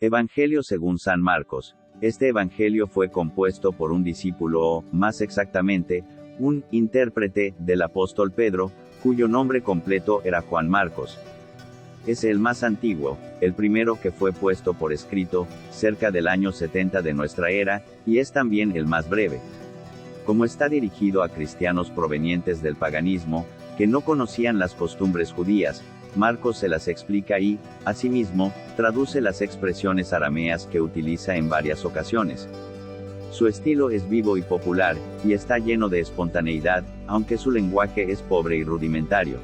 Evangelio según San Marcos. Este evangelio fue compuesto por un discípulo o, más exactamente, un intérprete del apóstol Pedro, cuyo nombre completo era Juan Marcos. Es el más antiguo, el primero que fue puesto por escrito, cerca del año 70 de nuestra era, y es también el más breve. Como está dirigido a cristianos provenientes del paganismo, que no conocían las costumbres judías, Marcos se las explica y, asimismo, traduce las expresiones arameas que utiliza en varias ocasiones. Su estilo es vivo y popular, y está lleno de espontaneidad, aunque su lenguaje es pobre y rudimentario.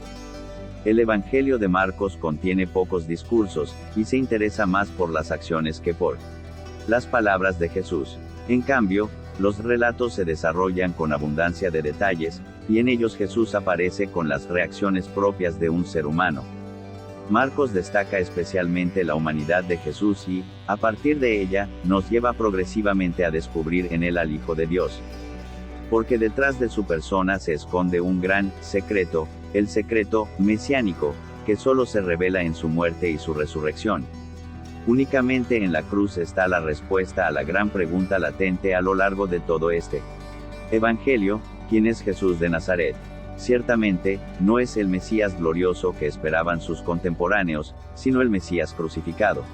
El Evangelio de Marcos contiene pocos discursos, y se interesa más por las acciones que por las palabras de Jesús. En cambio, los relatos se desarrollan con abundancia de detalles, y en ellos Jesús aparece con las reacciones propias de un ser humano. Marcos destaca especialmente la humanidad de Jesús y, a partir de ella, nos lleva progresivamente a descubrir en él al Hijo de Dios. Porque detrás de su persona se esconde un gran secreto, el secreto mesiánico, que solo se revela en su muerte y su resurrección. Únicamente en la cruz está la respuesta a la gran pregunta latente a lo largo de todo este Evangelio: ¿quién es Jesús de Nazaret? Ciertamente, no es el Mesías glorioso que esperaban sus contemporáneos, sino el Mesías crucificado.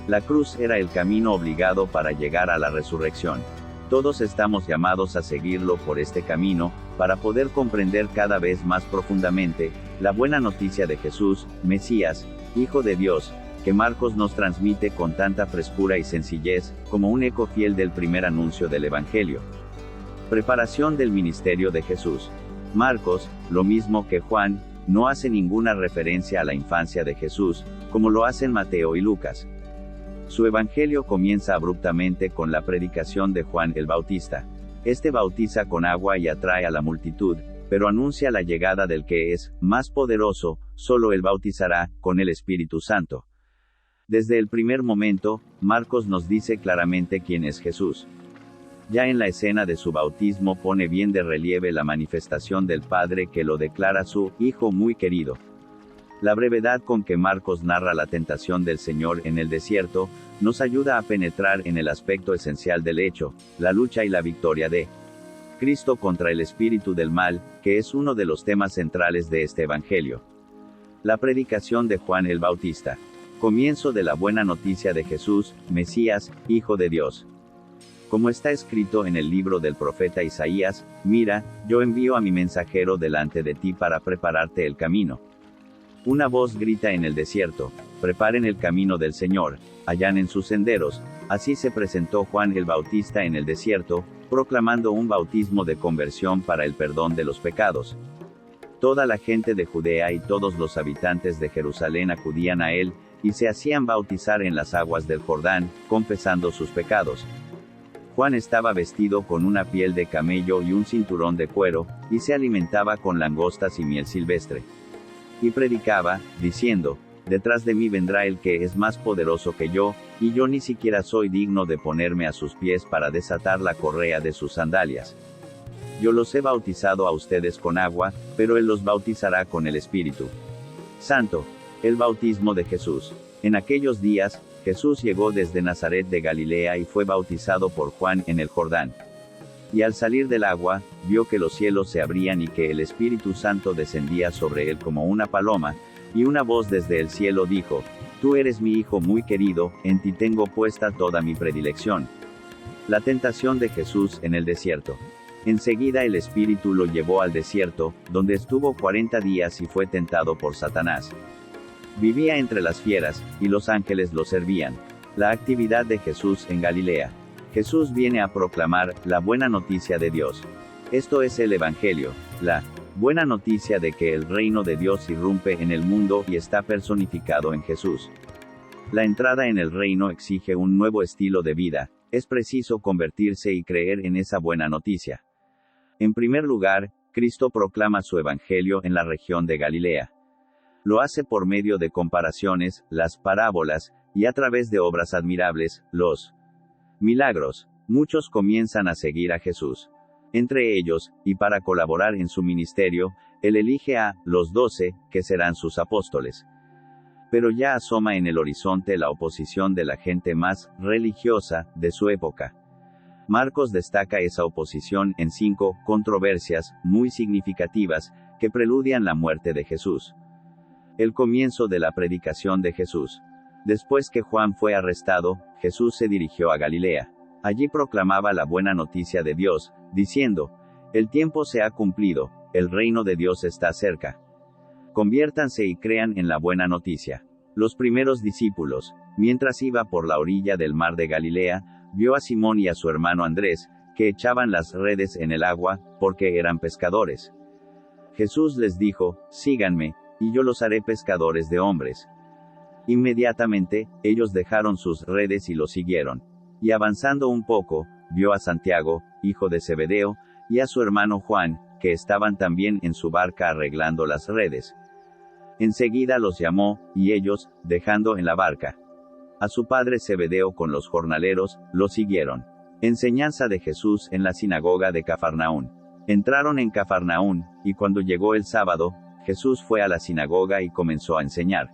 La cruz era el camino obligado para llegar a la resurrección. Todos estamos llamados a seguirlo por este camino, para poder comprender cada vez más profundamente la buena noticia de Jesús, Mesías, Hijo de Dios, que Marcos nos transmite con tanta frescura y sencillez, como un eco fiel del primer anuncio del Evangelio. Preparación del ministerio de Jesús. Marcos, lo mismo que Juan, no hace ninguna referencia a la infancia de Jesús, como lo hacen Mateo y Lucas. Su evangelio comienza abruptamente con la predicación de Juan el Bautista. Este bautiza con agua y atrae a la multitud, pero anuncia la llegada del que es más poderoso, solo él bautizará con el Espíritu Santo. Desde el primer momento, Marcos nos dice claramente quién es Jesús. Ya en la escena de su bautismo pone bien de relieve la manifestación del Padre que lo declara su Hijo muy querido. La brevedad con que Marcos narra la tentación del Señor en el desierto, nos ayuda a penetrar en el aspecto esencial del hecho, la lucha y la victoria de Cristo contra el espíritu del mal, que es uno de los temas centrales de este Evangelio. La predicación de Juan el Bautista. Comienzo de la buena noticia de Jesús, Mesías, Hijo de Dios. Como está escrito en el libro del profeta Isaías: mira, yo envío a mi mensajero delante de ti para prepararte el camino. Una voz grita en el desierto: preparen el camino del Señor, allanen sus senderos. Así se presentó Juan el Bautista en el desierto, proclamando un bautismo de conversión para el perdón de los pecados. Toda la gente de Judea y todos los habitantes de Jerusalén acudían a él, y se hacían bautizar en las aguas del Jordán, confesando sus pecados. Juan estaba vestido con una piel de camello y un cinturón de cuero, y se alimentaba con langostas y miel silvestre. Y predicaba, diciendo: detrás de mí vendrá el que es más poderoso que yo, y yo ni siquiera soy digno de ponerme a sus pies para desatar la correa de sus sandalias. Yo los he bautizado a ustedes con agua, pero él los bautizará con el Espíritu Santo. El bautismo de Jesús. En aquellos días, Jesús llegó desde Nazaret de Galilea y fue bautizado por Juan en el Jordán. Y al salir del agua, vio que los cielos se abrían y que el Espíritu Santo descendía sobre él como una paloma, y una voz desde el cielo dijo: tú eres mi Hijo muy querido, en ti tengo puesta toda mi predilección. La tentación de Jesús en el desierto. Enseguida el Espíritu lo llevó al desierto, donde estuvo 40 días y fue tentado por Satanás. Vivía entre las fieras, y los ángeles lo servían. La actividad de Jesús en Galilea. Jesús viene a proclamar la buena noticia de Dios. Esto es el Evangelio, la buena noticia de que el reino de Dios irrumpe en el mundo y está personificado en Jesús. La entrada en el reino exige un nuevo estilo de vida. Es preciso convertirse y creer en esa buena noticia. En primer lugar, Cristo proclama su Evangelio en la región de Galilea. Lo hace por medio de comparaciones, las parábolas, y a través de obras admirables, los milagros. Muchos comienzan a seguir a Jesús. Entre ellos, y para colaborar en su ministerio, él elige a los 12, que serán sus apóstoles. Pero ya asoma en el horizonte la oposición de la gente más religiosa de su época. Marcos destaca esa oposición en 5 controversias muy significativas que preludian la muerte de Jesús. El comienzo de la predicación de Jesús. Después que Juan fue arrestado, Jesús se dirigió a Galilea. Allí proclamaba la buena noticia de Dios, diciendo: el tiempo se ha cumplido, el reino de Dios está cerca. Conviértanse y crean en la buena noticia. Los primeros discípulos, mientras iba por la orilla del mar de Galilea, vio a Simón y a su hermano Andrés, que echaban las redes en el agua, porque eran pescadores. Jesús les dijo: síganme, y yo los haré pescadores de hombres. Inmediatamente, ellos dejaron sus redes y lo siguieron. Y avanzando un poco, vio a Santiago, hijo de Zebedeo, y a su hermano Juan, que estaban también en su barca arreglando las redes. Enseguida los llamó, y ellos, dejando en la barca a su padre Zebedeo con los jornaleros, lo siguieron. Enseñanza de Jesús en la sinagoga de Cafarnaún. Entraron en Cafarnaún, y cuando llegó el sábado, Jesús fue a la sinagoga y comenzó a enseñar.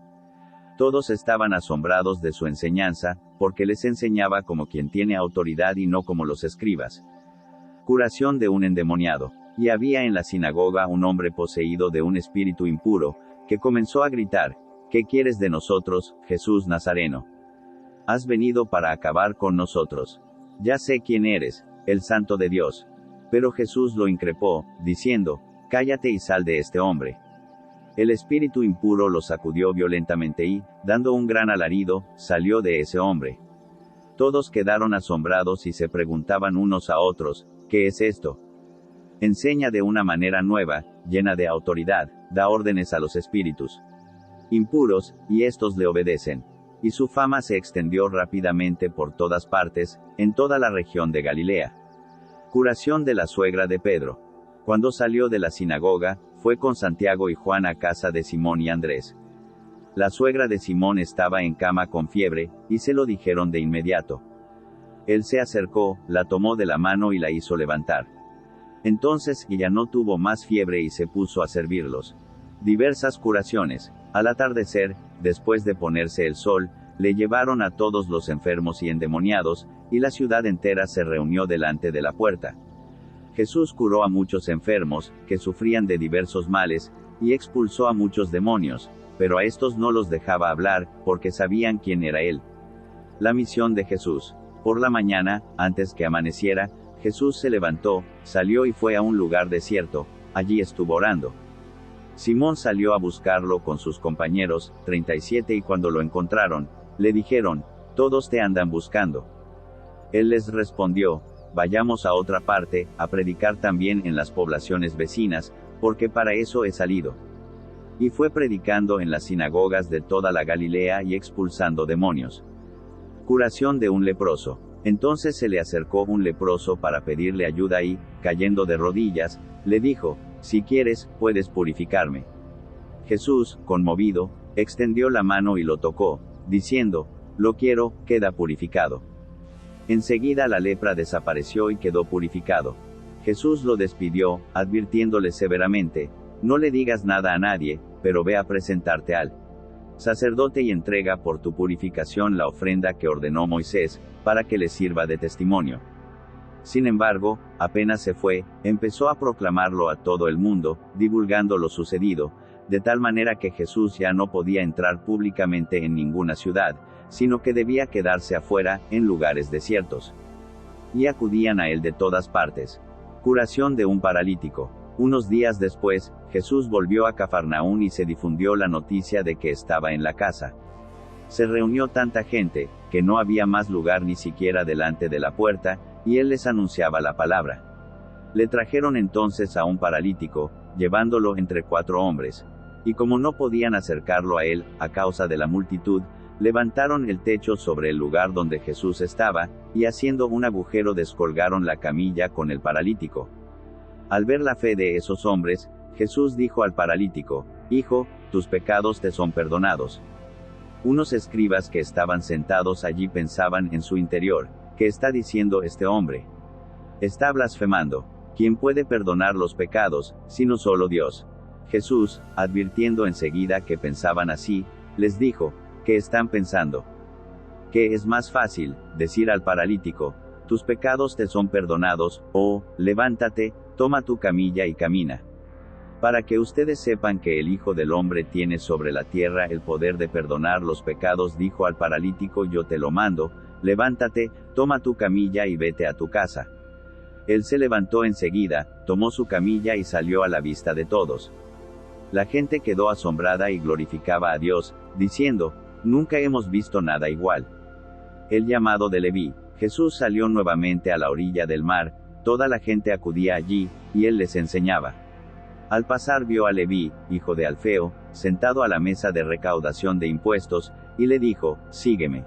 Todos estaban asombrados de su enseñanza, porque les enseñaba como quien tiene autoridad y no como los escribas. Curación de un endemoniado. Y había en la sinagoga un hombre poseído de un espíritu impuro, que comenzó a gritar: ¿qué quieres de nosotros, Jesús Nazareno? Has venido para acabar con nosotros. Ya sé quién eres, el Santo de Dios. Pero Jesús lo increpó, diciendo: cállate y sal de este hombre. El espíritu impuro lo sacudió violentamente y, dando un gran alarido, salió de ese hombre. Todos quedaron asombrados y se preguntaban unos a otros: ¿qué es esto? Enseña de una manera nueva, llena de autoridad, da órdenes a los espíritus impuros, y estos le obedecen. Y su fama se extendió rápidamente por todas partes, en toda la región de Galilea. Curación de la suegra de Pedro. Cuando salió de la sinagoga, fue con Santiago y Juan a casa de Simón y Andrés. La suegra de Simón estaba en cama con fiebre, y se lo dijeron de inmediato. Él se acercó, la tomó de la mano y la hizo levantar. Entonces ella no tuvo más fiebre y se puso a servirlos. Diversas curaciones. Al atardecer, después de ponerse el sol, le llevaron a todos los enfermos y endemoniados, y la ciudad entera se reunió delante de la puerta. Jesús curó a muchos enfermos, que sufrían de diversos males, y expulsó a muchos demonios, pero a estos no los dejaba hablar, porque sabían quién era él. La misión de Jesús. Por la mañana, antes que amaneciera, Jesús se levantó, salió y fue a un lugar desierto, allí estuvo orando. Simón salió a buscarlo con sus compañeros, 37, y cuando lo encontraron, le dijeron: todos te andan buscando. Él les respondió: vayamos a otra parte, a predicar también en las poblaciones vecinas, porque para eso he salido. Y fue predicando en las sinagogas de toda la Galilea y expulsando demonios. Curación de un leproso. Entonces se le acercó un leproso para pedirle ayuda y, cayendo de rodillas, le dijo: si quieres, puedes purificarme. Jesús, conmovido, extendió la mano y lo tocó, diciendo: lo quiero, queda purificado. Enseguida la lepra desapareció y quedó purificado. Jesús lo despidió, advirtiéndole severamente: no le digas nada a nadie, pero ve a presentarte al sacerdote y entrega por tu purificación la ofrenda que ordenó Moisés, para que le sirva de testimonio. Sin embargo, apenas se fue, empezó a proclamarlo a todo el mundo, divulgando lo sucedido, de tal manera que Jesús ya no podía entrar públicamente en ninguna ciudad, sino que debía quedarse afuera, en lugares desiertos. Y acudían a él de todas partes. Curación de un paralítico. Unos días después, Jesús volvió a Cafarnaún y se difundió la noticia de que estaba en la casa. Se reunió tanta gente, que no había más lugar ni siquiera delante de la puerta, y él les anunciaba la palabra. Le trajeron entonces a un paralítico, llevándolo entre 4 hombres. Y como no podían acercarlo a él, a causa de la multitud, levantaron el techo sobre el lugar donde Jesús estaba, y haciendo un agujero descolgaron la camilla con el paralítico. Al ver la fe de esos hombres, Jesús dijo al paralítico: hijo, tus pecados te son perdonados. Unos escribas que estaban sentados allí pensaban en su interior: ¿qué está diciendo este hombre? Está blasfemando. ¿Quién puede perdonar los pecados, sino solo Dios? Jesús, advirtiendo enseguida que pensaban así, Les dijo, ¿qué están pensando? ¿Qué es más fácil, decir al paralítico, tus pecados te son perdonados, o, levántate, toma tu camilla y camina? Para que ustedes sepan que el Hijo del Hombre tiene sobre la tierra el poder de perdonar los pecados, dijo al paralítico, yo te lo mando, levántate, toma tu camilla y vete a tu casa. Él se levantó enseguida, tomó su camilla y salió a la vista de todos. La gente quedó asombrada y glorificaba a Dios, diciendo, nunca hemos visto nada igual. El llamado de Leví. Jesús salió nuevamente a la orilla del mar, toda la gente acudía allí, y él les enseñaba. Al pasar vio a Leví, hijo de Alfeo, sentado a la mesa de recaudación de impuestos, y le dijo, sígueme.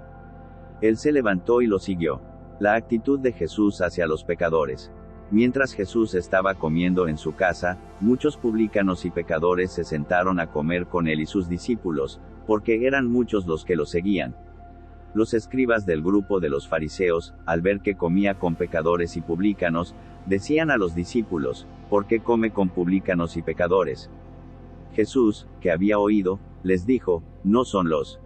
Él se levantó y lo siguió. La actitud de Jesús hacia los pecadores. Mientras Jesús estaba comiendo en su casa, muchos publicanos y pecadores se sentaron a comer con él y sus discípulos, porque eran muchos los que lo seguían. Los escribas del grupo de los fariseos, al ver que comía con pecadores y publicanos, decían a los discípulos, ¿por qué come con publicanos y pecadores? Jesús, que había oído, les dijo, no son los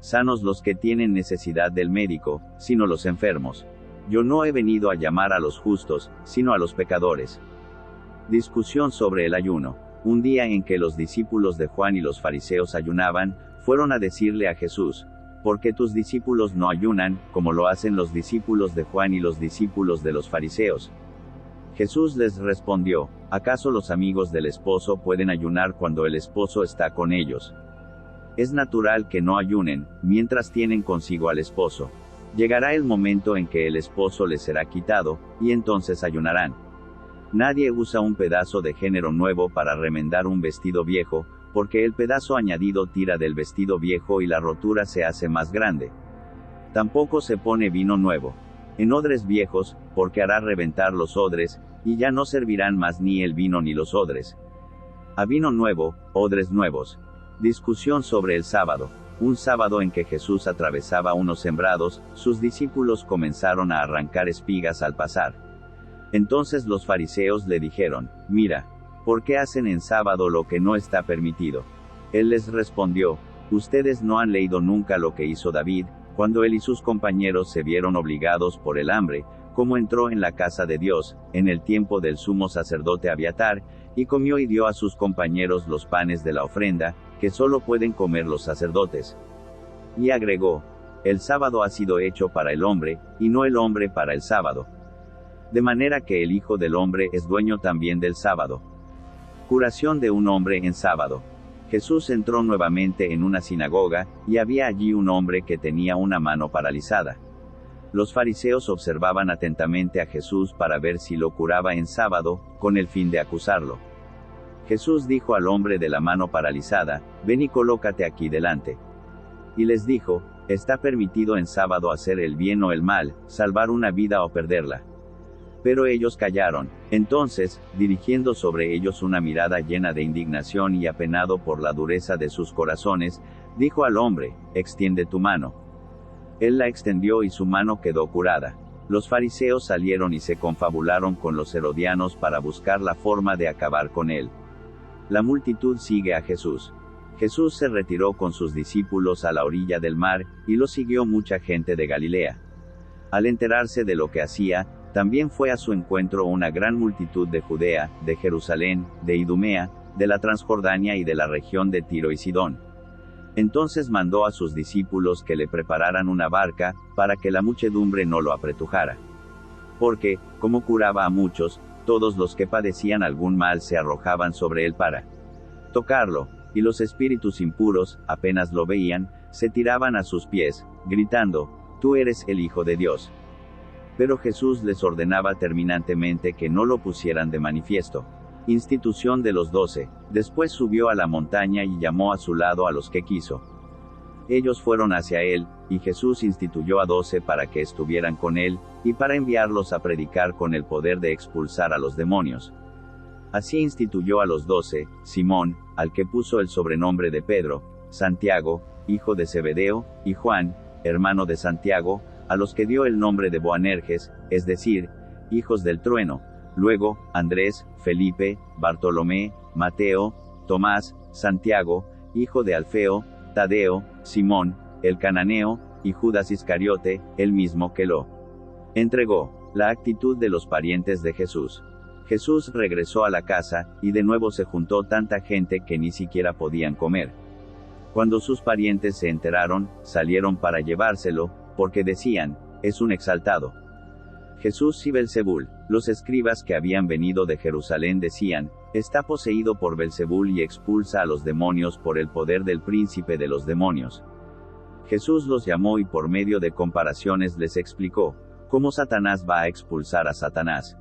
sanos los que tienen necesidad del médico, sino los enfermos. Yo no he venido a llamar a los justos, sino a los pecadores. Discusión sobre el ayuno. Un día en que los discípulos de Juan y los fariseos ayunaban, fueron a decirle a Jesús, ¿por qué tus discípulos no ayunan, como lo hacen los discípulos de Juan y los discípulos de los fariseos? Jesús les respondió, ¿acaso los amigos del esposo pueden ayunar cuando el esposo está con ellos? Es natural que no ayunen, mientras tienen consigo al esposo. Llegará el momento en que el esposo les será quitado, y entonces ayunarán. Nadie usa un pedazo de género nuevo para remendar un vestido viejo, porque el pedazo añadido tira del vestido viejo y la rotura se hace más grande. Tampoco se pone vino nuevo en odres viejos, porque hará reventar los odres, y ya no servirán más ni el vino ni los odres. A vino nuevo, odres nuevos. Discusión sobre el sábado. Un sábado en que Jesús atravesaba unos sembrados, sus discípulos comenzaron a arrancar espigas al pasar. Entonces los fariseos le dijeron, mira, ¿por qué hacen en sábado lo que no está permitido? Él les respondió, ustedes no han leído nunca lo que hizo David, cuando él y sus compañeros se vieron obligados por el hambre, como entró en la casa de Dios, en el tiempo del sumo sacerdote Abiatar, y comió y dio a sus compañeros los panes de la ofrenda, que solo pueden comer los sacerdotes. Y agregó, el sábado ha sido hecho para el hombre, y no el hombre para el sábado. De manera que el Hijo del Hombre es dueño también del sábado. Curación de un hombre en sábado. Jesús entró nuevamente en una sinagoga, y había allí un hombre que tenía una mano paralizada. Los fariseos observaban atentamente a Jesús para ver si lo curaba en sábado, con el fin de acusarlo. Jesús dijo al hombre de la mano paralizada, ven y colócate aquí delante. Y les dijo, está permitido en sábado hacer el bien o el mal, salvar una vida o perderla. Pero ellos callaron. Entonces, dirigiendo sobre ellos una mirada llena de indignación y apenado por la dureza de sus corazones, dijo al hombre, extiende tu mano. Él la extendió y su mano quedó curada. Los fariseos salieron y se confabularon con los herodianos para buscar la forma de acabar con él. La multitud sigue a Jesús. Jesús se retiró con sus discípulos a la orilla del mar, y lo siguió mucha gente de Galilea. Al enterarse de lo que hacía, también fue a su encuentro una gran multitud de Judea, de Jerusalén, de Idumea, de la Transjordania y de la región de Tiro y Sidón. Entonces mandó a sus discípulos que le prepararan una barca, para que la muchedumbre no lo apretujara. Porque, como curaba a muchos, todos los que padecían algún mal se arrojaban sobre él para tocarlo, y los espíritus impuros, apenas lo veían, se tiraban a sus pies, gritando, tú eres el Hijo de Dios. Pero Jesús les ordenaba terminantemente que no lo pusieran de manifiesto. Institución de los 12. Después subió a la montaña y llamó a su lado a los que quiso. Ellos fueron hacia él, y Jesús instituyó a 12 para que estuvieran con él, y para enviarlos a predicar con el poder de expulsar a los demonios. Así instituyó a los 12, Simón, al que puso el sobrenombre de Pedro, Santiago, hijo de Zebedeo, y Juan, hermano de Santiago, a los que dio el nombre de Boanerges, es decir, hijos del trueno, luego, Andrés, Felipe, Bartolomé, Mateo, Tomás, Santiago, hijo de Alfeo, Tadeo, Simón, el cananeo, y Judas Iscariote, el mismo que lo entregó. La actitud de los parientes de Jesús. Jesús regresó a la casa, y de nuevo se juntó tanta gente que ni siquiera podían comer. Cuando sus parientes se enteraron, salieron para llevárselo, porque decían, es un exaltado. Jesús y Belzebul. Los escribas que habían venido de Jerusalén decían, está poseído por Belzebul y expulsa a los demonios por el poder del príncipe de los demonios. Jesús los llamó y por medio de comparaciones les explicó, cómo Satanás va a expulsar a Satanás.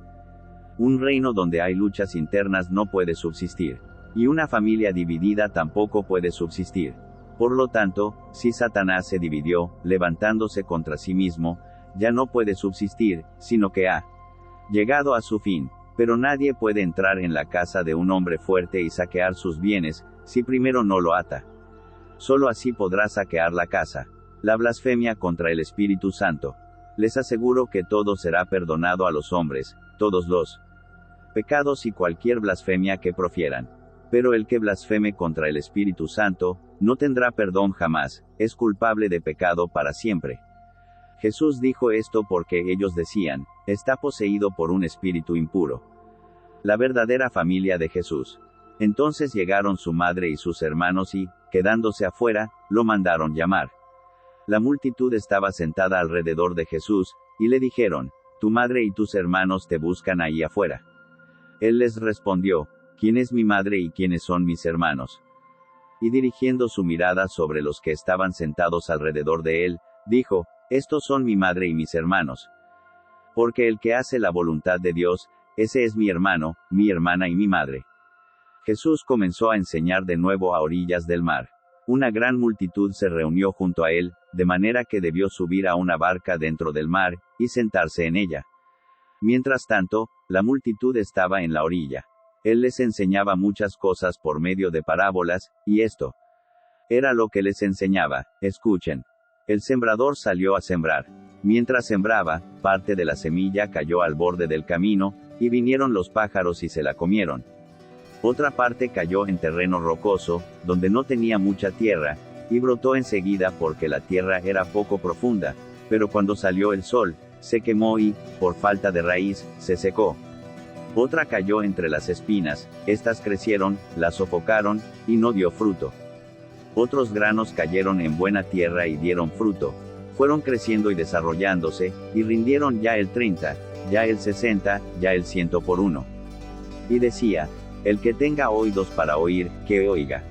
Un reino donde hay luchas internas no puede subsistir, y una familia dividida tampoco puede subsistir. Por lo tanto, si Satanás se dividió, levantándose contra sí mismo, ya no puede subsistir, sino que ha llegado a su fin. Pero nadie puede entrar en la casa de un hombre fuerte y saquear sus bienes, si primero no lo ata. Solo así podrá saquear la casa. La blasfemia contra el Espíritu Santo. Les aseguro que todo será perdonado a los hombres, todos los pecados y cualquier blasfemia que profieran. Pero el que blasfeme contra el Espíritu Santo, no tendrá perdón jamás, es culpable de pecado para siempre. Jesús dijo esto porque ellos decían, está poseído por un espíritu impuro. La verdadera familia de Jesús. Entonces llegaron su madre y sus hermanos y, quedándose afuera, lo mandaron llamar. La multitud estaba sentada alrededor de Jesús, y le dijeron, tu madre y tus hermanos te buscan ahí afuera. Él les respondió, ¿quién es mi madre y quiénes son mis hermanos? Y dirigiendo su mirada sobre los que estaban sentados alrededor de él, dijo, estos son mi madre y mis hermanos. Porque el que hace la voluntad de Dios, ese es mi hermano, mi hermana y mi madre. Jesús comenzó a enseñar de nuevo a orillas del mar. Una gran multitud se reunió junto a él, de manera que debió subir a una barca dentro del mar, y sentarse en ella. Mientras tanto, la multitud estaba en la orilla. Él les enseñaba muchas cosas por medio de parábolas, y esto era lo que les enseñaba. Escuchen. El sembrador salió a sembrar. Mientras sembraba, parte de la semilla cayó al borde del camino, y vinieron los pájaros y se la comieron. Otra parte cayó en terreno rocoso, donde no tenía mucha tierra, y brotó enseguida porque la tierra era poco profunda, pero cuando salió el sol, se quemó y, por falta de raíz, se secó. Otra cayó entre las espinas, estas crecieron, la sofocaron, y no dio fruto. Otros granos cayeron en buena tierra y dieron fruto. Fueron creciendo y desarrollándose, y rindieron ya el 30, ya el 60, ya el 100 por uno. Y decía, el que tenga oídos para oír, que oiga.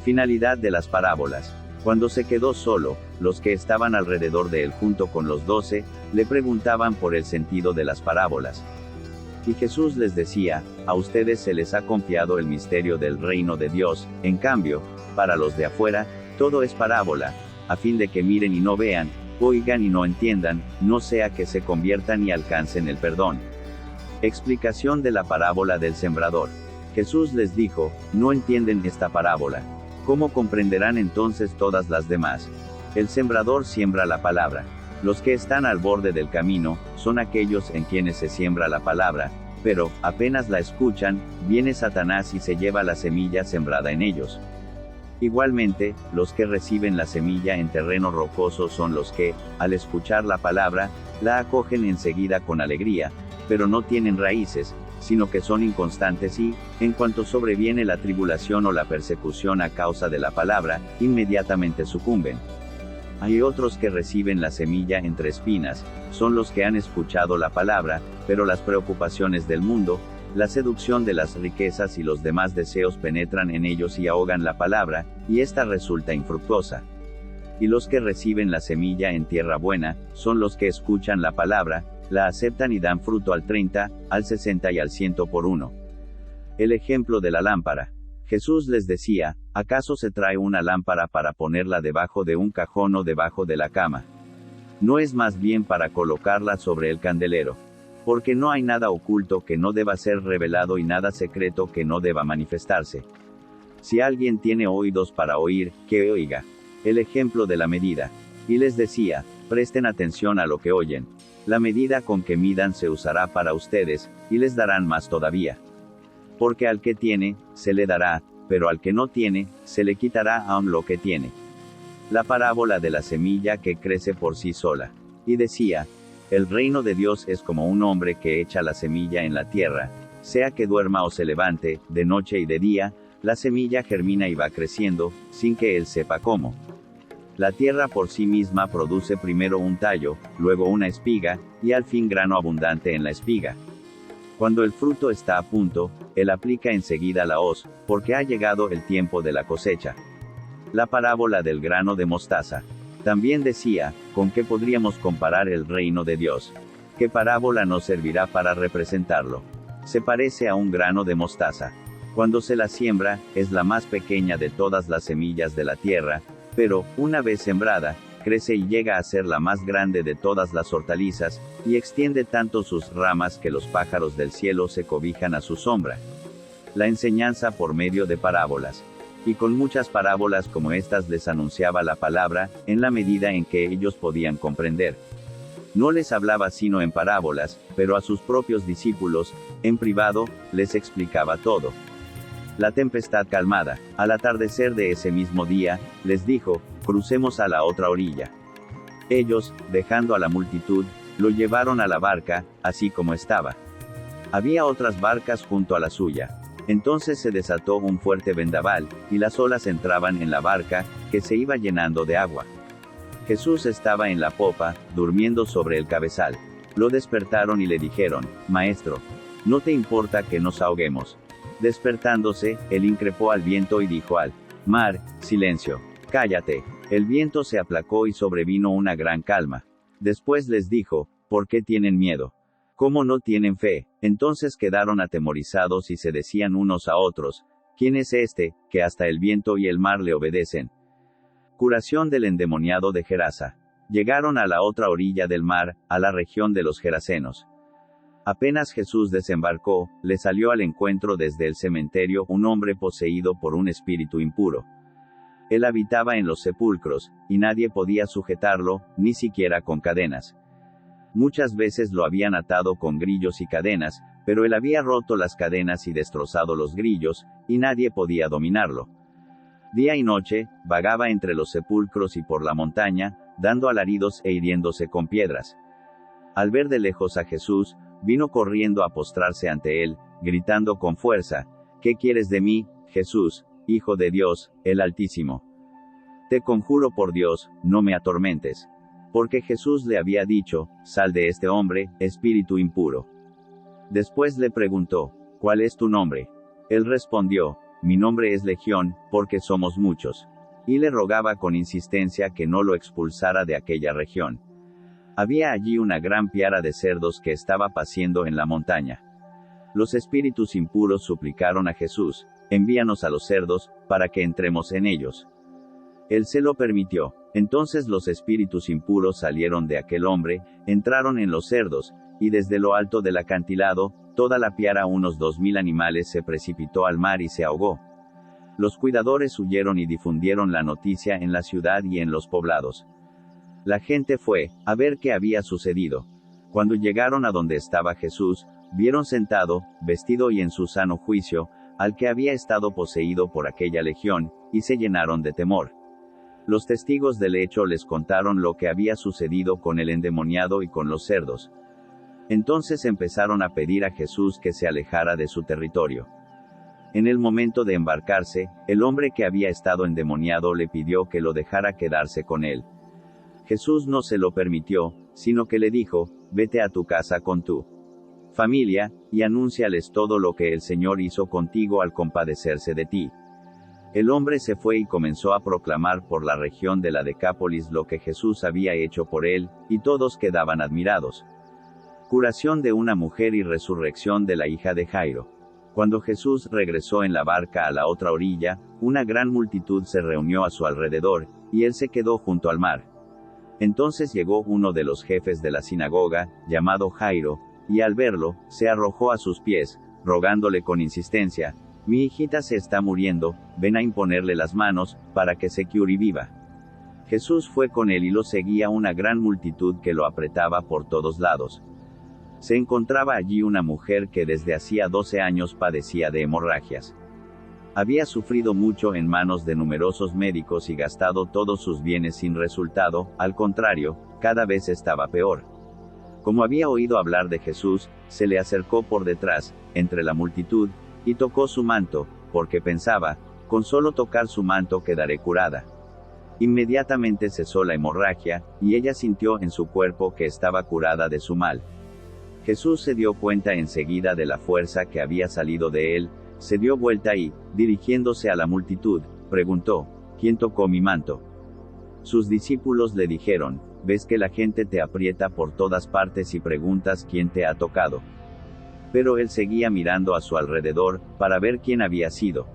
Finalidad de las parábolas. Cuando se quedó solo, los que estaban alrededor de él junto con los 12, le preguntaban por el sentido de las parábolas. Y Jesús les decía, a ustedes se les ha confiado el misterio del reino de Dios, en cambio, para los de afuera, todo es parábola, a fin de que miren y no vean, oigan y no entiendan, no sea que se conviertan y alcancen el perdón. Explicación de la parábola del sembrador. Jesús les dijo, no entienden esta parábola. ¿Cómo comprenderán entonces todas las demás? El sembrador siembra la palabra. Los que están al borde del camino, son aquellos en quienes se siembra la palabra, pero, apenas la escuchan, viene Satanás y se lleva la semilla sembrada en ellos. Igualmente, los que reciben la semilla en terreno rocoso son los que, al escuchar la palabra, la acogen enseguida con alegría, pero no tienen raíces, sino que son inconstantes y, en cuanto sobreviene la tribulación o la persecución a causa de la palabra, inmediatamente sucumben. Hay otros que reciben la semilla entre espinas, son los que han escuchado la palabra, pero las preocupaciones del mundo, la seducción de las riquezas y los demás deseos penetran en ellos y ahogan la palabra, y ésta resulta infructuosa. Y los que reciben la semilla en tierra buena, son los que escuchan la palabra, la aceptan y dan fruto al 30, al 60 y al 100 por uno. El ejemplo de la lámpara. Jesús les decía, ¿acaso se trae una lámpara para ponerla debajo de un cajón o debajo de la cama? ¿No es más bien para colocarla sobre el candelero? Porque no hay nada oculto que no deba ser revelado y nada secreto que no deba manifestarse. Si alguien tiene oídos para oír, que oiga. El ejemplo de la medida. Y les decía, presten atención a lo que oyen. La medida con que midan se usará para ustedes, y les darán más todavía. Porque al que tiene, se le dará, pero al que no tiene, se le quitará aún lo que tiene. La parábola de la semilla que crece por sí sola. Y decía, el reino de Dios es como un hombre que echa la semilla en la tierra, sea que duerma o se levante, de noche y de día, la semilla germina y va creciendo, sin que él sepa cómo. La tierra por sí misma produce primero un tallo, luego una espiga, y al fin grano abundante en la espiga. Cuando el fruto está a punto, él aplica enseguida la hoz, porque ha llegado el tiempo de la cosecha. La parábola del grano de mostaza. También decía, ¿con qué podríamos comparar el reino de Dios? ¿Qué parábola nos servirá para representarlo? Se parece a un grano de mostaza. Cuando se la siembra, es la más pequeña de todas las semillas de la tierra, pero, una vez sembrada, crece y llega a ser la más grande de todas las hortalizas, y extiende tanto sus ramas que los pájaros del cielo se cobijan a su sombra. La enseñanza por medio de parábolas. Y con muchas parábolas como estas les anunciaba la palabra, en la medida en que ellos podían comprender. No les hablaba sino en parábolas, pero a sus propios discípulos, en privado, les explicaba todo. La tempestad calmada, al atardecer de ese mismo día, les dijo, crucemos a la otra orilla. Ellos, dejando a la multitud, lo llevaron a la barca, así como estaba. Había otras barcas junto a la suya. Entonces se desató un fuerte vendaval, y las olas entraban en la barca, que se iba llenando de agua. Jesús estaba en la popa, durmiendo sobre el cabezal. Lo despertaron y le dijeron, Maestro, ¿no te importa que nos ahoguemos? Despertándose, él increpó al viento y dijo al mar, silencio, cállate. El viento se aplacó y sobrevino una gran calma. Después les dijo, ¿por qué tienen miedo? ¿Cómo no tienen fe? Entonces quedaron atemorizados y se decían unos a otros, ¿quién es este, que hasta el viento y el mar le obedecen? Curación del endemoniado de Gerasa. Llegaron a la otra orilla del mar, a la región de los Gerasenos. Apenas Jesús desembarcó, le salió al encuentro desde el cementerio un hombre poseído por un espíritu impuro. Él habitaba en los sepulcros, y nadie podía sujetarlo, ni siquiera con cadenas. Muchas veces lo habían atado con grillos y cadenas, pero él había roto las cadenas y destrozado los grillos, y nadie podía dominarlo. Día y noche, vagaba entre los sepulcros y por la montaña, dando alaridos e hiriéndose con piedras. Al ver de lejos a Jesús, vino corriendo a postrarse ante él, gritando con fuerza, ¿qué quieres de mí, Jesús, Hijo de Dios, el Altísimo? Te conjuro por Dios, no me atormentes. Porque Jesús le había dicho, sal de este hombre, espíritu impuro. Después le preguntó, ¿cuál es tu nombre? Él respondió, mi nombre es Legión, porque somos muchos. Y le rogaba con insistencia que no lo expulsara de aquella región. Había allí una gran piara de cerdos que estaba paciendo en la montaña. Los espíritus impuros suplicaron a Jesús, envíanos a los cerdos, para que entremos en ellos. Él se lo permitió. Entonces los espíritus impuros salieron de aquel hombre, entraron en los cerdos, y desde lo alto del acantilado, toda la piara, unos 2000 animales, se precipitó al mar y se ahogó. Los cuidadores huyeron y difundieron la noticia en la ciudad y en los poblados. La gente fue, a ver qué había sucedido. Cuando llegaron a donde estaba Jesús, vieron sentado, vestido y en su sano juicio, al que había estado poseído por aquella legión, y se llenaron de temor. Los testigos del hecho les contaron lo que había sucedido con el endemoniado y con los cerdos. Entonces empezaron a pedir a Jesús que se alejara de su territorio. En el momento de embarcarse, el hombre que había estado endemoniado le pidió que lo dejara quedarse con él. Jesús no se lo permitió, sino que le dijo, vete a tu casa con tu familia, y anúnciales todo lo que el Señor hizo contigo al compadecerse de ti. El hombre se fue y comenzó a proclamar por la región de la Decápolis lo que Jesús había hecho por él, y todos quedaban admirados. Curación de una mujer y resurrección de la hija de Jairo. Cuando Jesús regresó en la barca a la otra orilla, una gran multitud se reunió a su alrededor, y él se quedó junto al mar. Entonces llegó uno de los jefes de la sinagoga, llamado Jairo, y al verlo, se arrojó a sus pies, rogándole con insistencia, mi hijita se está muriendo, ven a imponerle las manos, para que se cure y viva. Jesús fue con él y lo seguía una gran multitud que lo apretaba por todos lados. Se encontraba allí una mujer que desde hacía 12 años padecía de hemorragias. Había sufrido mucho en manos de numerosos médicos y gastado todos sus bienes sin resultado, al contrario, cada vez estaba peor. Como había oído hablar de Jesús, se le acercó por detrás, entre la multitud, y tocó su manto, porque pensaba, con solo tocar su manto quedaré curada. Inmediatamente cesó la hemorragia, y ella sintió en su cuerpo que estaba curada de su mal. Jesús se dio cuenta enseguida de la fuerza que había salido de él, se dio vuelta y, dirigiéndose a la multitud, preguntó, ¿quién tocó mi manto? Sus discípulos le dijeron, ves que la gente te aprieta por todas partes y preguntas quién te ha tocado. Pero él seguía mirando a su alrededor, para ver quién había sido.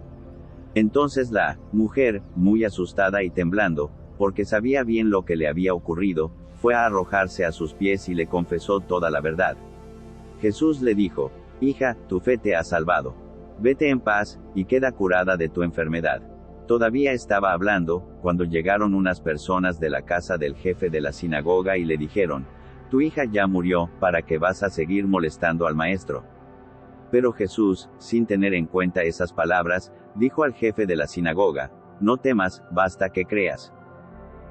Entonces la mujer, muy asustada y temblando, porque sabía bien lo que le había ocurrido, fue a arrojarse a sus pies y le confesó toda la verdad. Jesús le dijo, hija, tu fe te ha salvado. Vete en paz, y queda curada de tu enfermedad. Todavía estaba hablando, cuando llegaron unas personas de la casa del jefe de la sinagoga y le dijeron, tu hija ya murió, ¿para qué vas a seguir molestando al maestro? Pero Jesús, sin tener en cuenta esas palabras, dijo al jefe de la sinagoga, no temas, basta que creas.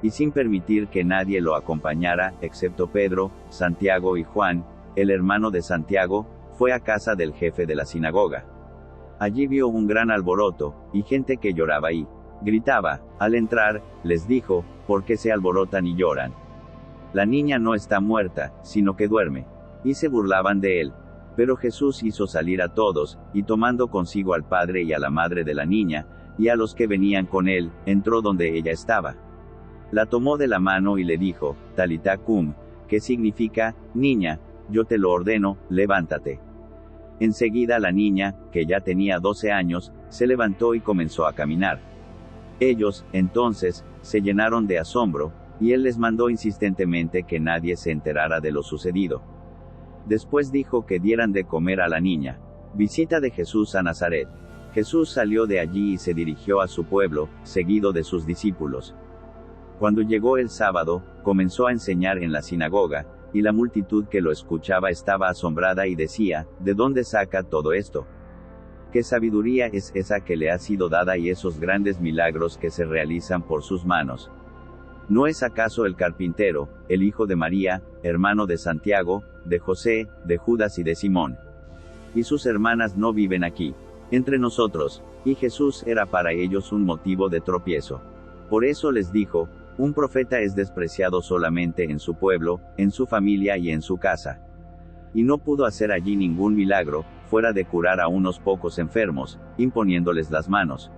Y sin permitir que nadie lo acompañara, excepto Pedro, Santiago y Juan, el hermano de Santiago, fue a casa del jefe de la sinagoga. Allí vio un gran alboroto, y gente que lloraba y gritaba. Al entrar, les dijo, ¿por qué se alborotan y lloran? La niña no está muerta, sino que duerme. Y se burlaban de él. Pero Jesús hizo salir a todos, y tomando consigo al padre y a la madre de la niña, y a los que venían con él, entró donde ella estaba. La tomó de la mano y le dijo, Talita cum, que significa, niña, yo te lo ordeno, levántate. Enseguida la niña, que ya tenía 12 años, se levantó y comenzó a caminar. Ellos, entonces, se llenaron de asombro, y él les mandó insistentemente que nadie se enterara de lo sucedido. Después dijo que dieran de comer a la niña. Visita de Jesús a Nazaret. Jesús salió de allí y se dirigió a su pueblo, seguido de sus discípulos. Cuando llegó el sábado, comenzó a enseñar en la sinagoga, y la multitud que lo escuchaba estaba asombrada y decía, ¿de dónde saca todo esto? ¿Qué sabiduría es esa que le ha sido dada y esos grandes milagros que se realizan por sus manos? ¿No es acaso el carpintero, el hijo de María, hermano de Santiago, de José, de Judas y de Simón? Y sus hermanas no viven aquí, entre nosotros, y Jesús era para ellos un motivo de tropiezo. Por eso les dijo, un profeta es despreciado solamente en su pueblo, en su familia y en su casa. Y no pudo hacer allí ningún milagro, fuera de curar a unos pocos enfermos, imponiéndoles las manos.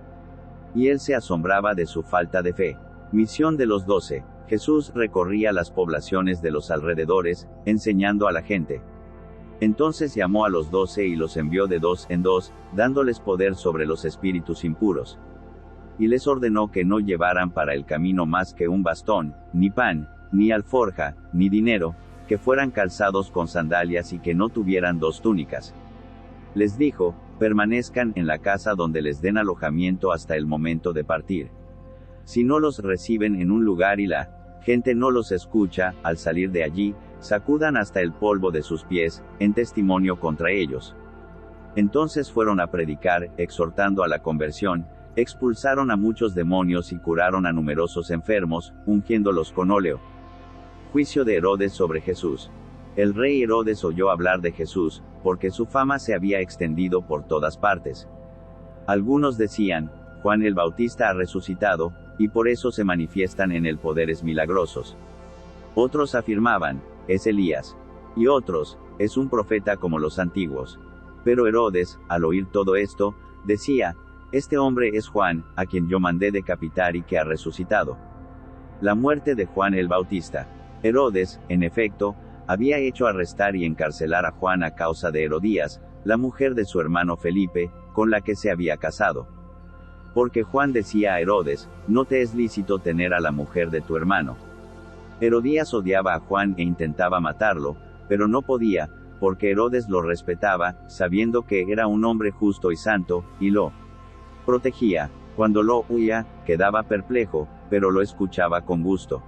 Y él se asombraba de su falta de fe. Misión de los 12. Jesús recorría las poblaciones de los alrededores, enseñando a la gente. Entonces llamó a los 12 y los envió de 2 en 2, dándoles poder sobre los espíritus impuros. Y les ordenó que no llevaran para el camino más que un bastón, ni pan, ni alforja, ni dinero, que fueran calzados con sandalias y que no tuvieran 2 túnicas. Les dijo, permanezcan en la casa donde les den alojamiento hasta el momento de partir. Si no los reciben en un lugar y la gente no los escucha, al salir de allí, sacudan hasta el polvo de sus pies, en testimonio contra ellos. Entonces fueron a predicar, exhortando a la conversión, expulsaron a muchos demonios y curaron a numerosos enfermos, ungiéndolos con óleo. Juicio de Herodes sobre Jesús. El rey Herodes oyó hablar de Jesús, porque su fama se había extendido por todas partes. Algunos decían, Juan el Bautista ha resucitado, y por eso se manifiestan en él poderes milagrosos. Otros afirmaban, es Elías. Y otros, es un profeta como los antiguos. Pero Herodes, al oír todo esto, decía, este hombre es Juan, a quien yo mandé decapitar y que ha resucitado. La muerte de Juan el Bautista. Herodes, en efecto, había hecho arrestar y encarcelar a Juan a causa de Herodías, la mujer de su hermano Felipe, con la que se había casado. Porque Juan decía a Herodes, no te es lícito tener a la mujer de tu hermano. Herodías odiaba a Juan e intentaba matarlo, pero no podía, porque Herodes lo respetaba, sabiendo que era un hombre justo y santo, y lo protegía. Cuando lo oía, quedaba perplejo, pero lo escuchaba con gusto.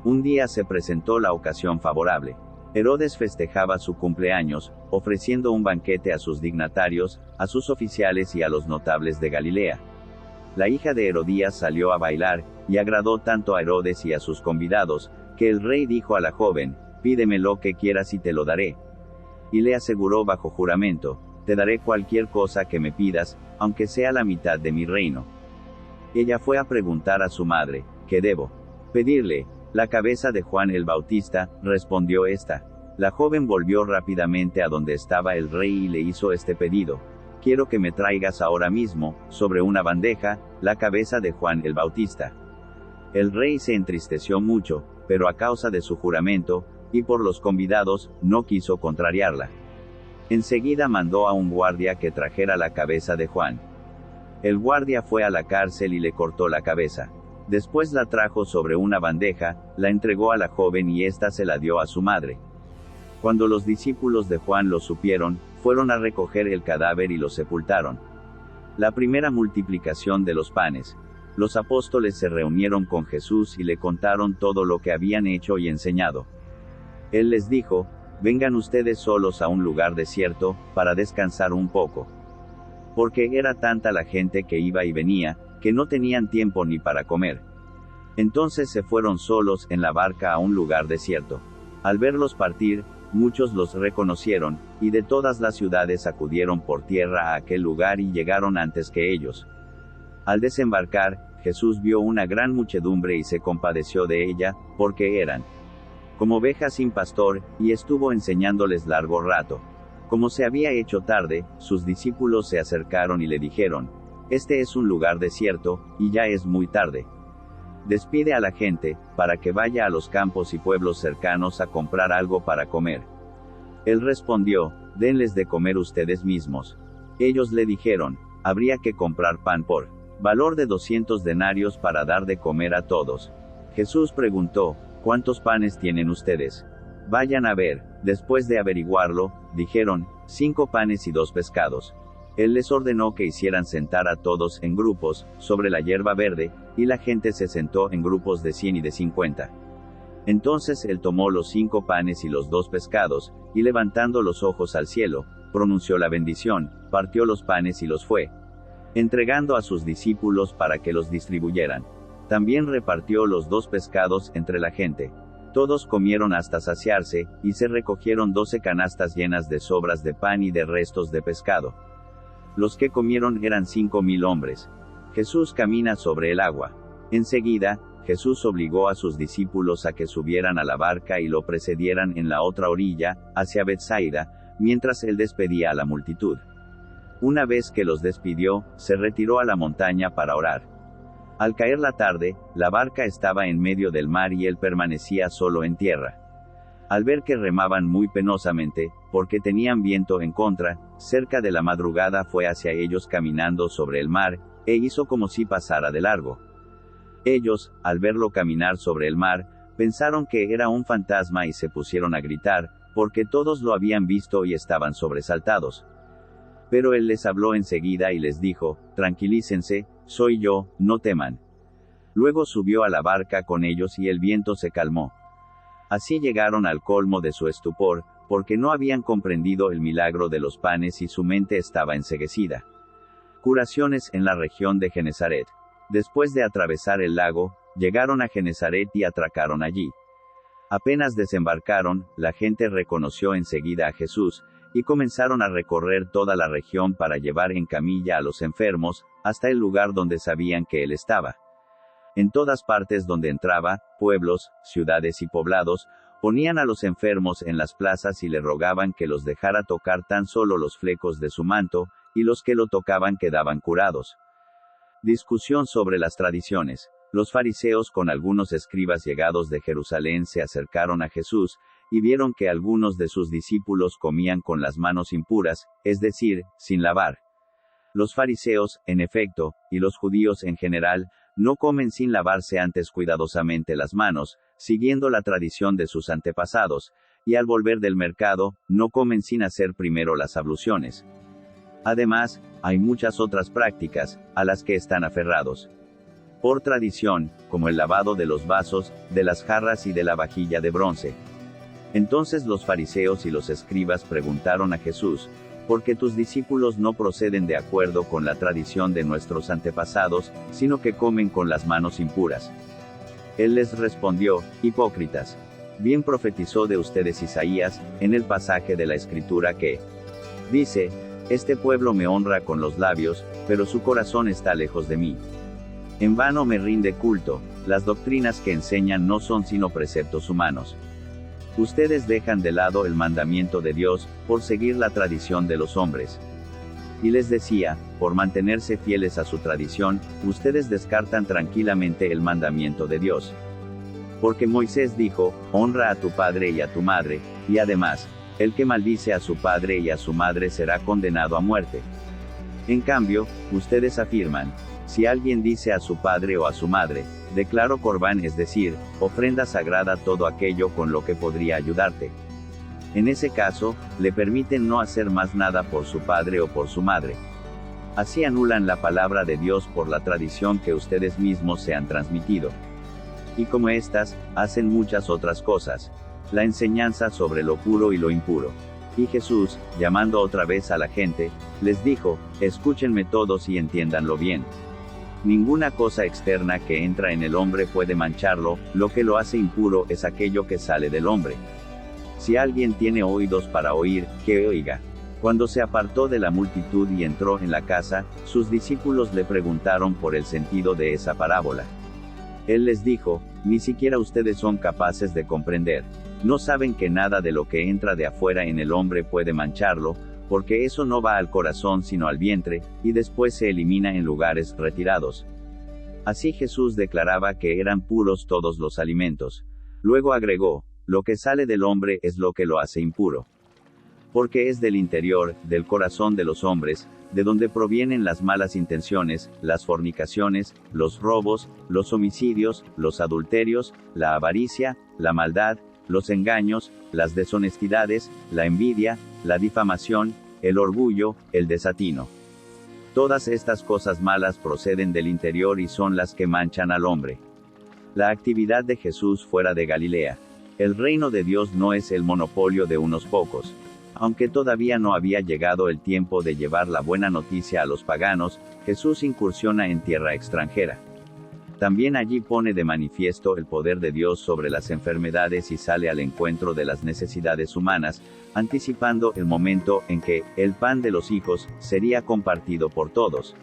Un día se presentó la ocasión favorable. Herodes festejaba su cumpleaños, ofreciendo un banquete a sus dignatarios, a sus oficiales y a los notables de Galilea. La hija de Herodías salió a bailar, y agradó tanto a Herodes y a sus convidados, que el rey dijo a la joven: «Pídeme lo que quieras y te lo daré». Y le aseguró bajo juramento: «Te daré cualquier cosa que me pidas, aunque sea la mitad de mi reino». Ella fue a preguntar a su madre: «¿Qué debo pedirle?». «La cabeza de Juan el Bautista», respondió ésta. La joven volvió rápidamente a donde estaba el rey y le hizo este pedido: «Quiero que me traigas ahora mismo, sobre una bandeja, la cabeza de Juan el Bautista». El rey se entristeció mucho, pero a causa de su juramento, y por los convidados, no quiso contrariarla. Enseguida mandó a un guardia que trajera la cabeza de Juan. El guardia fue a la cárcel y le cortó la cabeza. Después la trajo sobre una bandeja, la entregó a la joven y ésta se la dio a su madre. Cuando los discípulos de Juan lo supieron, fueron a recoger el cadáver y lo sepultaron. La primera multiplicación de los panes. Los apóstoles se reunieron con Jesús y le contaron todo lo que habían hecho y enseñado. Él les dijo: «Vengan ustedes solos a un lugar desierto, para descansar un poco». Porque era tanta la gente que iba y venía, que no tenían tiempo ni para comer. Entonces se fueron solos en la barca a un lugar desierto. Al verlos partir, muchos los reconocieron, y de todas las ciudades acudieron por tierra a aquel lugar y llegaron antes que ellos. Al desembarcar, Jesús vio una gran muchedumbre y se compadeció de ella, porque eran como ovejas sin pastor, y estuvo enseñándoles largo rato. Como se había hecho tarde, sus discípulos se acercaron y le dijeron: «Este es un lugar desierto, y ya es muy tarde. Despide a la gente, para que vaya a los campos y pueblos cercanos a comprar algo para comer». Él respondió: «Denles de comer ustedes mismos». Ellos le dijeron: «Habría que comprar pan por valor de 200 denarios para dar de comer a todos». Jesús preguntó: «¿Cuántos panes tienen ustedes?». «Vayan a ver». Después de averiguarlo, dijeron: 5 panes y 2 pescados. Él les ordenó que hicieran sentar a todos en grupos, sobre la hierba verde, y la gente se sentó en grupos de 100 y de 50. Entonces él tomó los 5 panes y los 2 pescados, y levantando los ojos al cielo, pronunció la bendición, partió los panes y los fue entregando a sus discípulos para que los distribuyeran. También repartió los 2 pescados entre la gente. Todos comieron hasta saciarse, y se recogieron 12 canastas llenas de sobras de pan y de restos de pescado. Los que comieron eran 5,000 hombres. Jesús camina sobre el agua. Enseguida, Jesús obligó a sus discípulos a que subieran a la barca y lo precedieran en la otra orilla, hacia Betsaida, mientras él despedía a la multitud. Una vez que los despidió, se retiró a la montaña para orar. Al caer la tarde, la barca estaba en medio del mar y él permanecía solo en tierra. Al ver que remaban muy penosamente, porque tenían viento en contra, cerca de la madrugada fue hacia ellos caminando sobre el mar, e hizo como si pasara de largo. Ellos, al verlo caminar sobre el mar, pensaron que era un fantasma y se pusieron a gritar, porque todos lo habían visto y estaban sobresaltados. Pero él les habló enseguida y les dijo: «Tranquilícense, soy yo, no teman». Luego subió a la barca con ellos y el viento se calmó. Así llegaron al colmo de su estupor, porque no habían comprendido el milagro de los panes y su mente estaba enceguecida. Curaciones en la región de Genesaret. Después de atravesar el lago, llegaron a Genesaret y atracaron allí. Apenas desembarcaron, la gente reconoció enseguida a Jesús, y comenzaron a recorrer toda la región para llevar en camilla a los enfermos, hasta el lugar donde sabían que él estaba. En todas partes donde entraba, pueblos, ciudades y poblados, ponían a los enfermos en las plazas y le rogaban que los dejara tocar tan solo los flecos de su manto, y los que lo tocaban quedaban curados. Discusión sobre las tradiciones. Los fariseos con algunos escribas llegados de Jerusalén se acercaron a Jesús, y vieron que algunos de sus discípulos comían con las manos impuras, es decir, sin lavar. Los fariseos, en efecto, y los judíos en general, no comen sin lavarse antes cuidadosamente las manos, siguiendo la tradición de sus antepasados, y al volver del mercado, no comen sin hacer primero las abluciones. Además, hay muchas otras prácticas, a las que están aferrados por tradición, como el lavado de los vasos, de las jarras y de la vajilla de bronce. Entonces los fariseos y los escribas preguntaron a Jesús, ¿por qué tus discípulos no proceden de acuerdo con la tradición de nuestros antepasados, sino que comen con las manos impuras? Él les respondió, hipócritas. Bien profetizó de ustedes Isaías, en el pasaje de la Escritura que dice, este pueblo me honra con los labios, pero su corazón está lejos de mí. En vano me rinde culto, las doctrinas que enseñan no son sino preceptos humanos. Ustedes dejan de lado el mandamiento de Dios, por seguir la tradición de los hombres. Y les decía, por mantenerse fieles a su tradición, ustedes descartan tranquilamente el mandamiento de Dios. Porque Moisés dijo, honra a tu padre y a tu madre, y además, el que maldice a su padre y a su madre será condenado a muerte. En cambio, ustedes afirman, si alguien dice a su padre o a su madre, declaro corbán, es decir, ofrenda sagrada, todo aquello con lo que podría ayudarte. En ese caso, le permiten no hacer más nada por su padre o por su madre. Así anulan la palabra de Dios por la tradición que ustedes mismos se han transmitido. Y como estas, hacen muchas otras cosas. La enseñanza sobre lo puro y lo impuro. Y Jesús, llamando otra vez a la gente, les dijo, escúchenme todos y entiéndanlo bien. Ninguna cosa externa que entra en el hombre puede mancharlo, lo que lo hace impuro es aquello que sale del hombre. Si alguien tiene oídos para oír, que oiga. Cuando se apartó de la multitud y entró en la casa, sus discípulos le preguntaron por el sentido de esa parábola. Él les dijo, ni siquiera ustedes son capaces de comprender. No saben que nada de lo que entra de afuera en el hombre puede mancharlo, porque eso no va al corazón sino al vientre, y después se elimina en lugares retirados. Así Jesús declaraba que eran puros todos los alimentos. Luego agregó, lo que sale del hombre es lo que lo hace impuro. Porque es del interior, del corazón de los hombres, de donde provienen las malas intenciones, las fornicaciones, los robos, los homicidios, los adulterios, la avaricia, la maldad, los engaños, las deshonestidades, la envidia, la difamación, el orgullo, el desatino. Todas estas cosas malas proceden del interior y son las que manchan al hombre. La actividad de Jesús fuera de Galilea. El reino de Dios no es el monopolio de unos pocos. Aunque todavía no había llegado el tiempo de llevar la buena noticia a los paganos, Jesús incursiona en tierra extranjera. También allí pone de manifiesto el poder de Dios sobre las enfermedades y sale al encuentro de las necesidades humanas, anticipando el momento en que el pan de los hijos sería compartido por todos.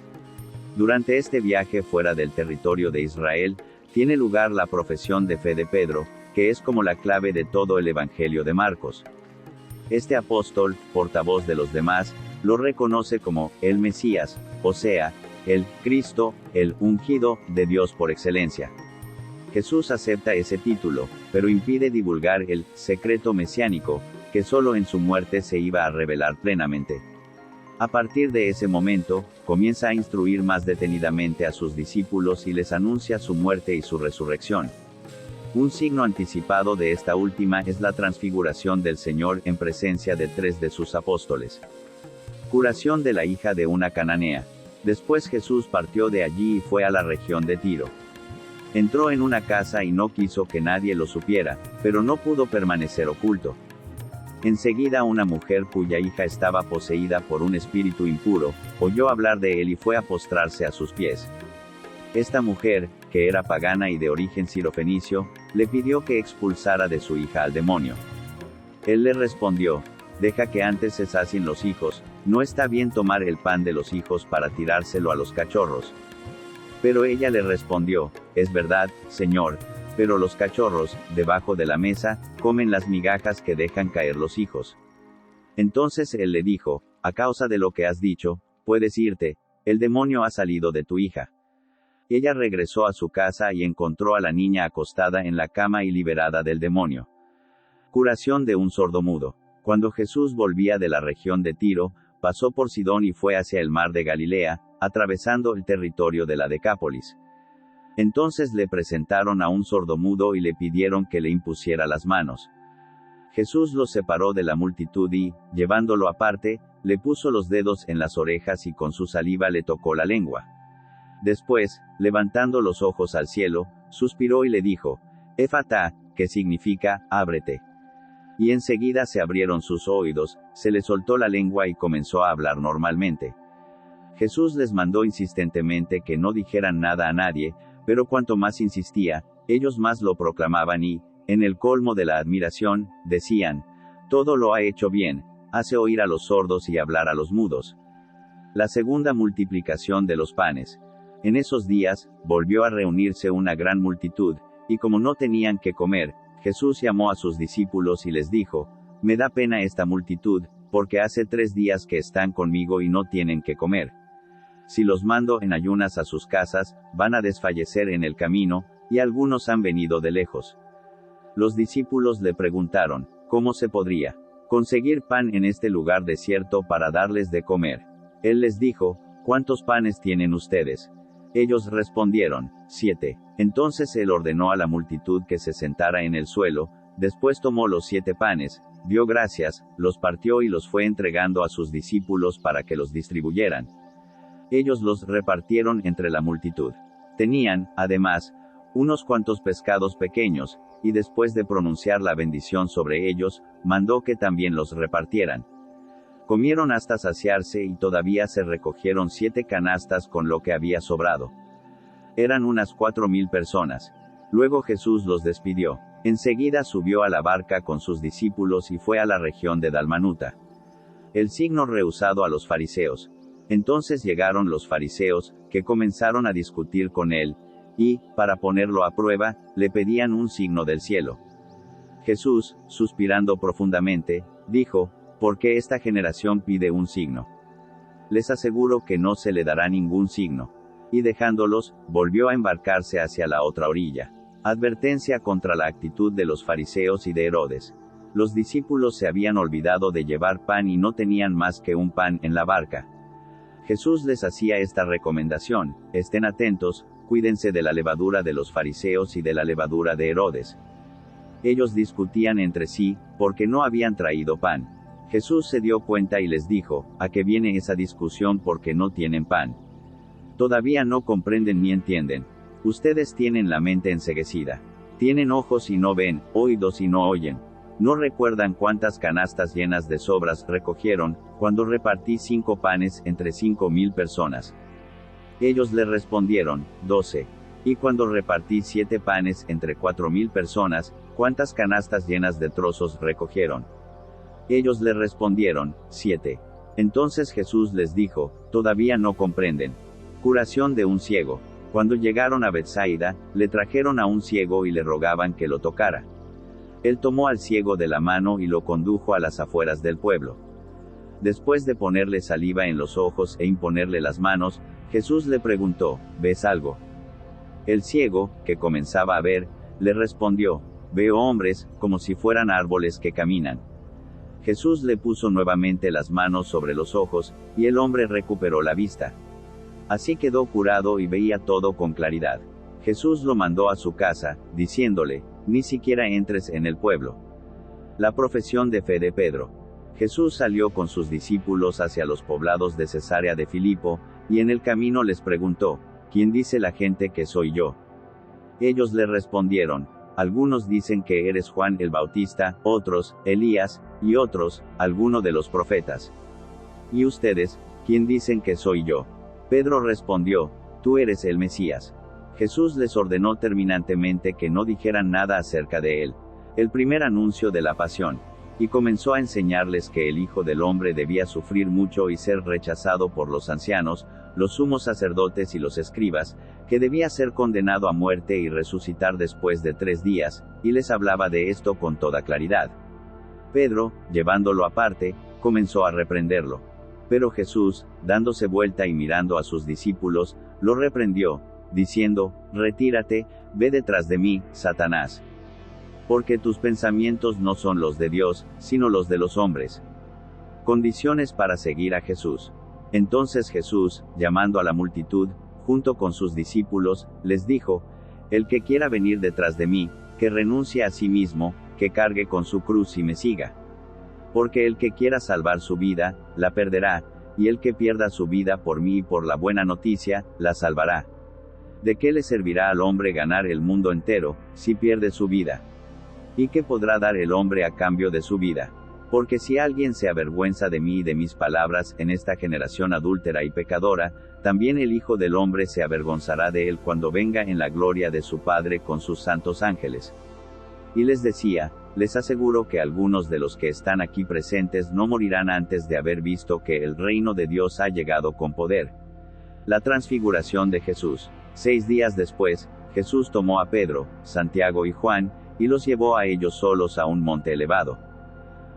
Durante este viaje fuera del territorio de Israel, tiene lugar la profesión de fe de Pedro, que es como la clave de todo el Evangelio de Marcos. Este apóstol, portavoz de los demás, lo reconoce como el Mesías, o sea, el Cristo, el ungido de Dios por excelencia. Jesús acepta ese título, pero impide divulgar el secreto mesiánico, que solo en su muerte se iba a revelar plenamente. A partir de ese momento, comienza a instruir más detenidamente a sus discípulos y les anuncia su muerte y su resurrección. Un signo anticipado de esta última es la transfiguración del Señor en presencia de 3 de sus apóstoles. Curación de la hija de una cananea. Después Jesús partió de allí y fue a la región de Tiro. Entró en una casa y no quiso que nadie lo supiera, pero no pudo permanecer oculto. Enseguida una mujer cuya hija estaba poseída por un espíritu impuro, oyó hablar de él y fue a postrarse a sus pies. Esta mujer, que era pagana y de origen sirofenicio, le pidió que expulsara de su hija al demonio. Él le respondió, deja que antes se sacien los hijos, no está bien tomar el pan de los hijos para tirárselo a los cachorros. Pero ella le respondió, es verdad, Señor, pero los cachorros, debajo de la mesa, comen las migajas que dejan caer los hijos. Entonces él le dijo, a causa de lo que has dicho, puedes irte, el demonio ha salido de tu hija. Ella regresó a su casa y encontró a la niña acostada en la cama y liberada del demonio. Curación de un sordomudo. Cuando Jesús volvía de la región de Tiro, pasó por Sidón y fue hacia el mar de Galilea, atravesando el territorio de la Decápolis. Entonces le presentaron a un sordomudo y le pidieron que le impusiera las manos. Jesús lo separó de la multitud y, llevándolo aparte, le puso los dedos en las orejas y con su saliva le tocó la lengua. Después, levantando los ojos al cielo, suspiró y le dijo, Efatá, que significa, ábrete. y enseguida se abrieron sus oídos, se le soltó la lengua y comenzó a hablar normalmente. Jesús les mandó insistentemente que no dijeran nada a nadie, pero cuanto más insistía, ellos más lo proclamaban y, en el colmo de la admiración, decían: todo lo ha hecho bien, hace oír a los sordos y hablar a los mudos. La segunda multiplicación de los panes. En esos días, volvió a reunirse una gran multitud, y como no tenían que comer, Jesús llamó a sus discípulos y les dijo: me da pena esta multitud, porque hace 3 días que están conmigo y no tienen que comer. Si los mando en ayunas a sus casas, van a desfallecer en el camino, y algunos han venido de lejos. Los discípulos le preguntaron: ¿cómo se podría conseguir pan en este lugar desierto para darles de comer? Él les dijo: ¿cuántos panes tienen ustedes? Ellos respondieron: 7. Entonces él ordenó a la multitud que se sentara en el suelo, después tomó los 7 panes, dio gracias, los partió y los fue entregando a sus discípulos para que los distribuyeran. Ellos los repartieron entre la multitud. Tenían, además, unos cuantos pescados pequeños, y después de pronunciar la bendición sobre ellos, mandó que también los repartieran. Comieron hasta saciarse y todavía se recogieron 7 canastas con lo que había sobrado. Eran unas 4,000 personas. Luego Jesús los despidió. Enseguida subió a la barca con sus discípulos y fue a la región de Dalmanuta. El signo rehusado a los fariseos. Entonces llegaron los fariseos, que comenzaron a discutir con él, y, para ponerlo a prueba, le pedían un signo del cielo. Jesús, suspirando profundamente, dijo: ¿por qué esta generación pide un signo? Les aseguro que no se le dará ningún signo. Y dejándolos, volvió a embarcarse hacia la otra orilla. Advertencia contra la actitud de los fariseos y de Herodes. Los discípulos se habían olvidado de llevar pan y no tenían más que un pan en la barca. Jesús les hacía esta recomendación: estén atentos, cuídense de la levadura de los fariseos y de la levadura de Herodes. Ellos discutían entre sí, porque no habían traído pan. Jesús se dio cuenta y les dijo: ¿a qué viene esa discusión porque no tienen pan? Todavía no comprenden ni entienden. Ustedes tienen la mente enceguecida. Tienen ojos y no ven, oídos y no oyen. ¿No recuerdan cuántas canastas llenas de sobras recogieron, cuando repartí 5 panes entre 5,000 personas? Ellos le respondieron: 12. Y cuando repartí 7 panes entre 4,000 personas, ¿cuántas canastas llenas de trozos recogieron? Ellos le respondieron: 7. Entonces Jesús les dijo: todavía no comprenden. Curación de un ciego. Cuando llegaron a Betsaida, le trajeron a un ciego y le rogaban que lo tocara. Él tomó al ciego de la mano y lo condujo a las afueras del pueblo. Después de ponerle saliva en los ojos e imponerle las manos, Jesús le preguntó: ¿ves algo? El ciego, que comenzaba a ver, le respondió: veo hombres, como si fueran árboles que caminan. Jesús le puso nuevamente las manos sobre los ojos, y el hombre recuperó la vista. Así quedó curado y veía todo con claridad. Jesús lo mandó a su casa, diciéndole: ni siquiera entres en el pueblo. La profesión de fe de Pedro. Jesús salió con sus discípulos hacia los poblados de Cesarea de Filipo, y en el camino les preguntó: ¿quién dice la gente que soy yo? Ellos le respondieron: algunos dicen que eres Juan el Bautista, otros, Elías, y otros, alguno de los profetas. ¿Y ustedes, quién dicen que soy yo? Pedro respondió: tú eres el Mesías. Jesús les ordenó terminantemente que no dijeran nada acerca de él. El primer anuncio de la pasión. Y comenzó a enseñarles que el Hijo del Hombre debía sufrir mucho y ser rechazado por los ancianos, los sumos sacerdotes y los escribas, que debía ser condenado a muerte y resucitar después de 3 días, y les hablaba de esto con toda claridad. Pedro, llevándolo aparte, comenzó a reprenderlo. Pero Jesús, dándose vuelta y mirando a sus discípulos, lo reprendió, diciendo: retírate, ve detrás de mí, Satanás. Porque tus pensamientos no son los de Dios, sino los de los hombres. Condiciones para seguir a Jesús. Entonces Jesús, llamando a la multitud, junto con sus discípulos, les dijo: el que quiera venir detrás de mí, que renuncie a sí mismo, que cargue con su cruz y me siga. Porque el que quiera salvar su vida, la perderá, y el que pierda su vida por mí y por la buena noticia, la salvará. ¿De qué le servirá al hombre ganar el mundo entero, si pierde su vida? ¿Y qué podrá dar el hombre a cambio de su vida? Porque si alguien se avergüenza de mí y de mis palabras en esta generación adúltera y pecadora, también el Hijo del Hombre se avergonzará de él cuando venga en la gloria de su Padre con sus santos ángeles. Y les decía, les aseguro que algunos de los que están aquí presentes no morirán antes de haber visto que el reino de Dios ha llegado con poder. La transfiguración de Jesús. 6 días después, Jesús tomó a Pedro, Santiago y Juan, y los llevó a ellos solos a un monte elevado.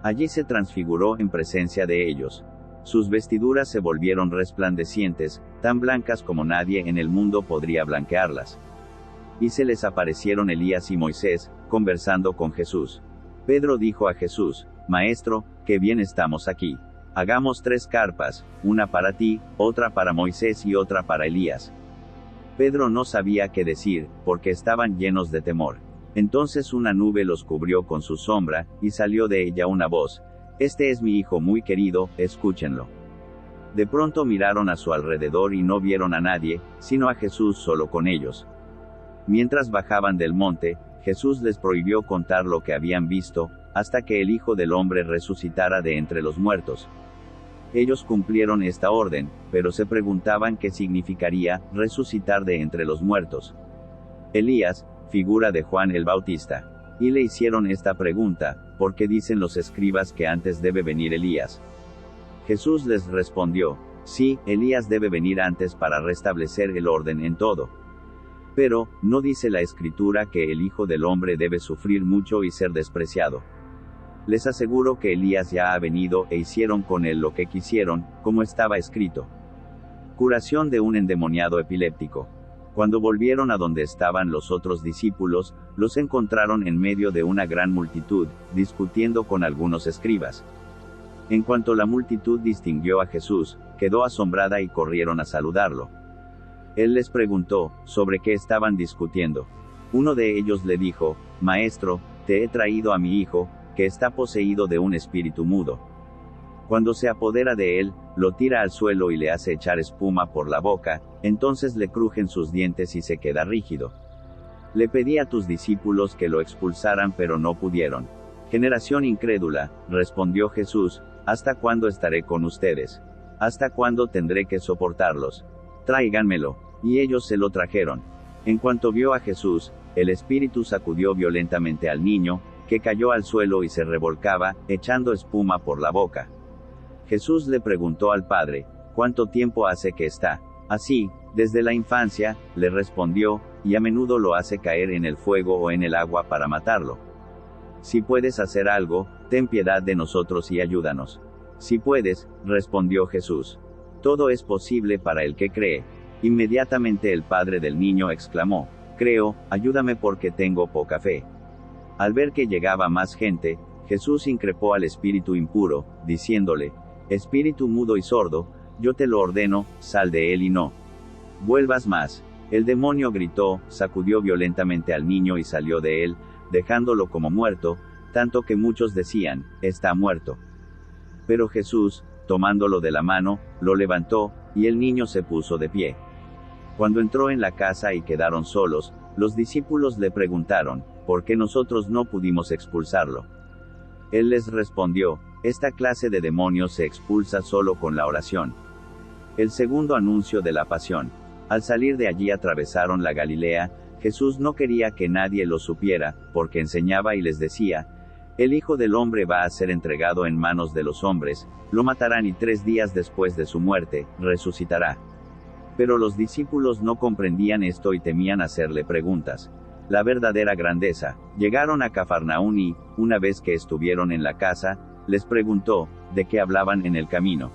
Allí se transfiguró en presencia de ellos. Sus vestiduras se volvieron resplandecientes, tan blancas como nadie en el mundo podría blanquearlas. Y se les aparecieron Elías y Moisés, conversando con Jesús. Pedro dijo a Jesús, Maestro, qué bien estamos aquí. Hagamos 3 carpas, una para ti, otra para Moisés y otra para Elías. Pedro no sabía qué decir, porque estaban llenos de temor. Entonces una nube los cubrió con su sombra, y salió de ella una voz, Este es mi Hijo muy querido, escúchenlo. De pronto miraron a su alrededor y no vieron a nadie, sino a Jesús solo con ellos. Mientras bajaban del monte, Jesús les prohibió contar lo que habían visto, hasta que el Hijo del Hombre resucitara de entre los muertos. Ellos cumplieron esta orden, pero se preguntaban qué significaría, resucitar de entre los muertos. Elías, figura de Juan el Bautista. Y le hicieron esta pregunta, ¿por qué dicen los escribas que antes debe venir Elías? Jesús les respondió, sí, Elías debe venir antes para restablecer el orden en todo. Pero, ¿no dice la Escritura que el Hijo del Hombre debe sufrir mucho y ser despreciado? Les aseguro que Elías ya ha venido e hicieron con él lo que quisieron, como estaba escrito. Curación de un endemoniado epiléptico. Cuando volvieron a donde estaban los otros discípulos, los encontraron en medio de una gran multitud, discutiendo con algunos escribas. En cuanto la multitud distinguió a Jesús, quedó asombrada y corrieron a saludarlo. Él les preguntó, ¿sobre qué estaban discutiendo? Uno de ellos le dijo, Maestro, te he traído a mi hijo, que está poseído de un espíritu mudo. Cuando se apodera de él, lo tira al suelo y le hace echar espuma por la boca, entonces le crujen sus dientes y se queda rígido. Le pedí a tus discípulos que lo expulsaran pero no pudieron. Generación incrédula, respondió Jesús, ¿hasta cuándo estaré con ustedes? ¿Hasta cuándo tendré que soportarlos? Tráiganmelo. Y ellos se lo trajeron. En cuanto vio a Jesús, el espíritu sacudió violentamente al niño, que cayó al suelo y se revolcaba, echando espuma por la boca. Jesús le preguntó al padre, ¿cuánto tiempo hace que está así? Desde la infancia, le respondió, y a menudo lo hace caer en el fuego o en el agua para matarlo. Si puedes hacer algo, ten piedad de nosotros y ayúdanos. Si puedes, respondió Jesús. Todo es posible para el que cree. Inmediatamente el padre del niño exclamó, creo, ayúdame porque tengo poca fe. Al ver que llegaba más gente, Jesús increpó al espíritu impuro, diciéndole, Espíritu mudo y sordo, yo te lo ordeno, sal de él y no vuelvas más. El demonio gritó, sacudió violentamente al niño y salió de él, dejándolo como muerto, tanto que muchos decían, está muerto. Pero Jesús, tomándolo de la mano, lo levantó, y el niño se puso de pie. Cuando entró en la casa y quedaron solos, los discípulos le preguntaron, ¿por qué nosotros no pudimos expulsarlo? Él les respondió, esta clase de demonios se expulsa solo con la oración. El segundo anuncio de la pasión. Al salir de allí atravesaron la Galilea. Jesús no quería que nadie lo supiera, porque enseñaba y les decía, el Hijo del Hombre va a ser entregado en manos de los hombres, lo matarán y 3 días después de su muerte, resucitará. Pero los discípulos no comprendían esto y temían hacerle preguntas. La verdadera grandeza. Llegaron a Cafarnaún y, una vez que estuvieron en la casa, les preguntó, ¿de qué hablaban en el camino?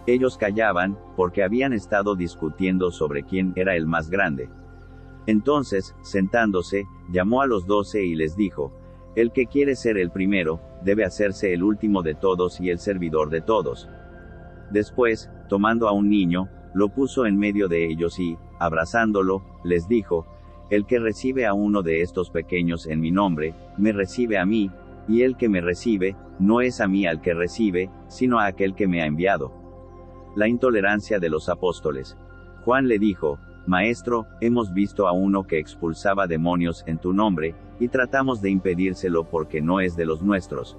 Ellos callaban, porque habían estado discutiendo sobre quién era el más grande. Entonces, sentándose, llamó a los 12 y les dijo, el que quiere ser el primero, debe hacerse el último de todos y el servidor de todos. Después, tomando a un niño, lo puso en medio de ellos y, abrazándolo, les dijo, el que recibe a uno de estos pequeños en mi nombre, me recibe a mí, y el que me recibe, no es a mí al que recibe, sino a aquel que me ha enviado. La intolerancia de los apóstoles. Juan le dijo, Maestro, hemos visto a uno que expulsaba demonios en tu nombre, y tratamos de impedírselo porque no es de los nuestros.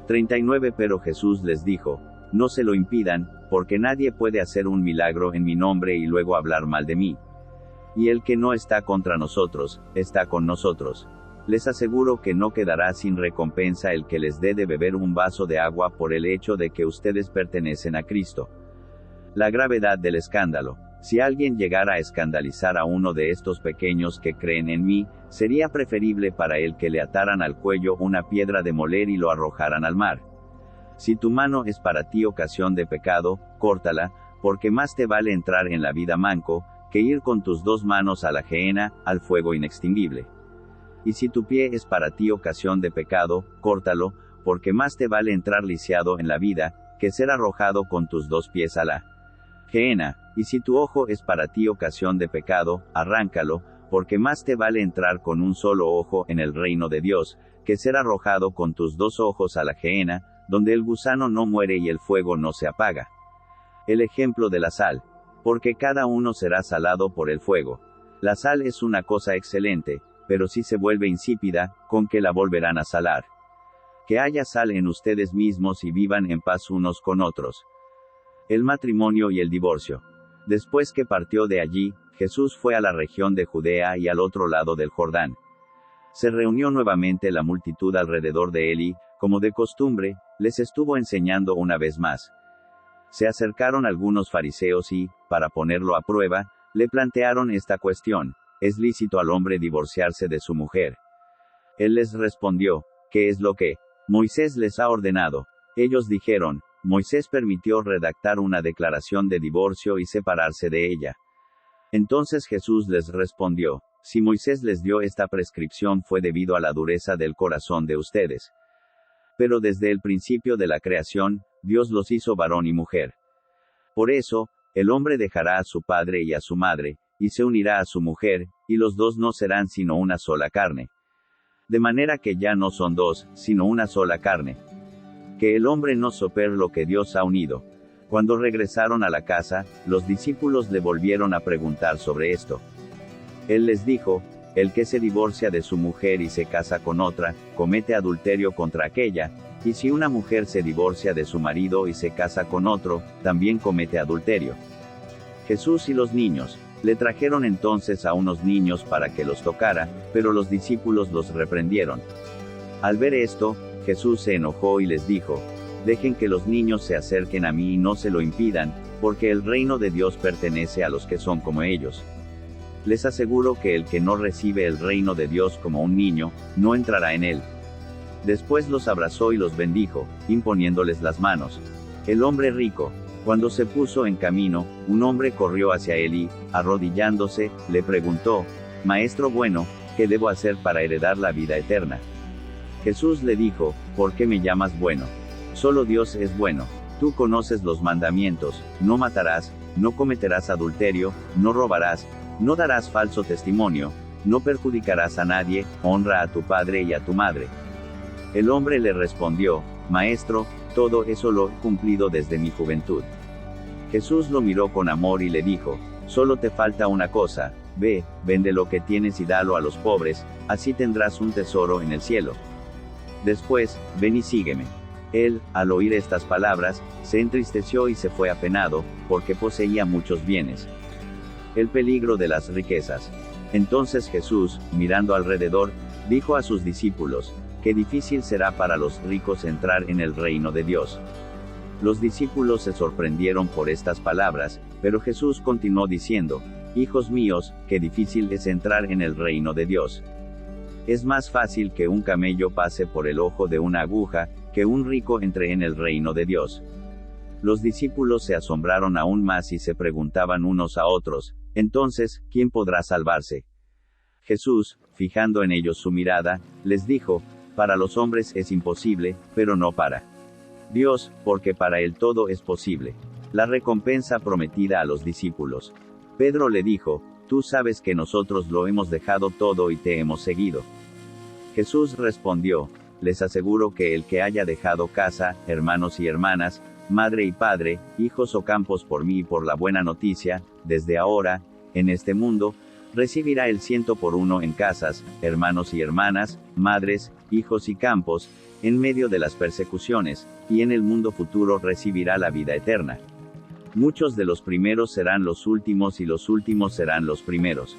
39 Pero Jesús les dijo, no se lo impidan, porque nadie puede hacer un milagro en mi nombre y luego hablar mal de mí. Y el que no está contra nosotros, está con nosotros. Les aseguro que no quedará sin recompensa el que les dé de beber un vaso de agua por el hecho de que ustedes pertenecen a Cristo. La gravedad del escándalo. Si alguien llegara a escandalizar a uno de estos pequeños que creen en mí, sería preferible para él que le ataran al cuello una piedra de moler y lo arrojaran al mar. Si tu mano es para ti ocasión de pecado, córtala, porque más te vale entrar en la vida manco, que ir con tus dos manos a la gehenna, al fuego inextinguible. Y si tu pie es para ti ocasión de pecado, córtalo, porque más te vale entrar lisiado en la vida, que ser arrojado con tus dos pies a la gehenna. Y si tu ojo es para ti ocasión de pecado, arráncalo, porque más te vale entrar con un solo ojo en el reino de Dios, que ser arrojado con tus dos ojos a la gehenna, donde el gusano no muere y el fuego no se apaga. El ejemplo de la sal. Porque cada uno será salado por el fuego. La sal es una cosa excelente, pero si se vuelve insípida, ¿con qué la volverán a salar? Que haya sal en ustedes mismos y vivan en paz unos con otros. El matrimonio y el divorcio. Después que partió de allí, Jesús fue a la región de Judea y al otro lado del Jordán. Se reunió nuevamente la multitud alrededor de él y, como de costumbre, les estuvo enseñando una vez más. Se acercaron algunos fariseos y, para ponerlo a prueba, le plantearon esta cuestión: ¿es lícito al hombre divorciarse de su mujer? Él les respondió: ¿qué es lo que Moisés les ha ordenado? Ellos dijeron: Moisés permitió redactar una declaración de divorcio y separarse de ella. Entonces Jesús les respondió: si Moisés les dio esta prescripción fue debido a la dureza del corazón de ustedes. Pero desde el principio de la creación, Dios los hizo varón y mujer. Por eso, el hombre dejará a su padre y a su madre, y se unirá a su mujer, y los dos no serán sino una sola carne. De manera que ya no son dos, sino una sola carne. Que el hombre no sopere lo que Dios ha unido. Cuando regresaron a la casa, los discípulos le volvieron a preguntar sobre esto. Él les dijo: el que se divorcia de su mujer y se casa con otra, comete adulterio contra aquella, y si una mujer se divorcia de su marido y se casa con otro, también comete adulterio. Jesús y los niños. Le trajeron entonces a unos niños para que los tocara, pero los discípulos los reprendieron. Al ver esto, Jesús se enojó y les dijo: dejen que los niños se acerquen a mí y no se lo impidan, porque el reino de Dios pertenece a los que son como ellos. Les aseguro que el que no recibe el reino de Dios como un niño, no entrará en él. Después los abrazó y los bendijo, imponiéndoles las manos. El hombre rico. Cuando se puso en camino, un hombre corrió hacia él y, arrodillándose, le preguntó: Maestro bueno, ¿qué debo hacer para heredar la vida eterna? Jesús le dijo: ¿por qué me llamas bueno? Solo Dios es bueno. Tú conoces los mandamientos: no matarás, no cometerás adulterio, no robarás, no darás falso testimonio, no perjudicarás a nadie, honra a tu padre y a tu madre. El hombre le respondió: Maestro, todo eso lo he cumplido desde mi juventud. Jesús lo miró con amor y le dijo: solo te falta una cosa, ve, vende lo que tienes y dalo a los pobres, así tendrás un tesoro en el cielo. Después, ven y sígueme. Él, al oír estas palabras, se entristeció y se fue apenado, porque poseía muchos bienes. El peligro de las riquezas. Entonces Jesús, mirando alrededor, dijo a sus discípulos: qué difícil será para los ricos entrar en el reino de Dios. Los discípulos se sorprendieron por estas palabras, pero Jesús continuó diciendo: hijos míos, qué difícil es entrar en el reino de Dios. Es más fácil que un camello pase por el ojo de una aguja, que un rico entre en el reino de Dios. Los discípulos se asombraron aún más y se preguntaban unos a otros: entonces, ¿quién podrá salvarse? Jesús, fijando en ellos su mirada, les dijo: para los hombres es imposible, pero no para Dios, porque para Él todo es posible. La recompensa prometida a los discípulos. Pedro le dijo: tú sabes que nosotros lo hemos dejado todo y te hemos seguido. Jesús respondió: les aseguro que el que haya dejado casa, hermanos y hermanas, madre y padre, hijos o campos por mí y por la buena noticia, desde ahora, en este mundo, Recibirá el 100 por uno en casas, hermanos y hermanas, madres, hijos y campos, en medio de las persecuciones, y en el mundo futuro recibirá la vida eterna. Muchos de los primeros serán los últimos y los últimos serán los primeros.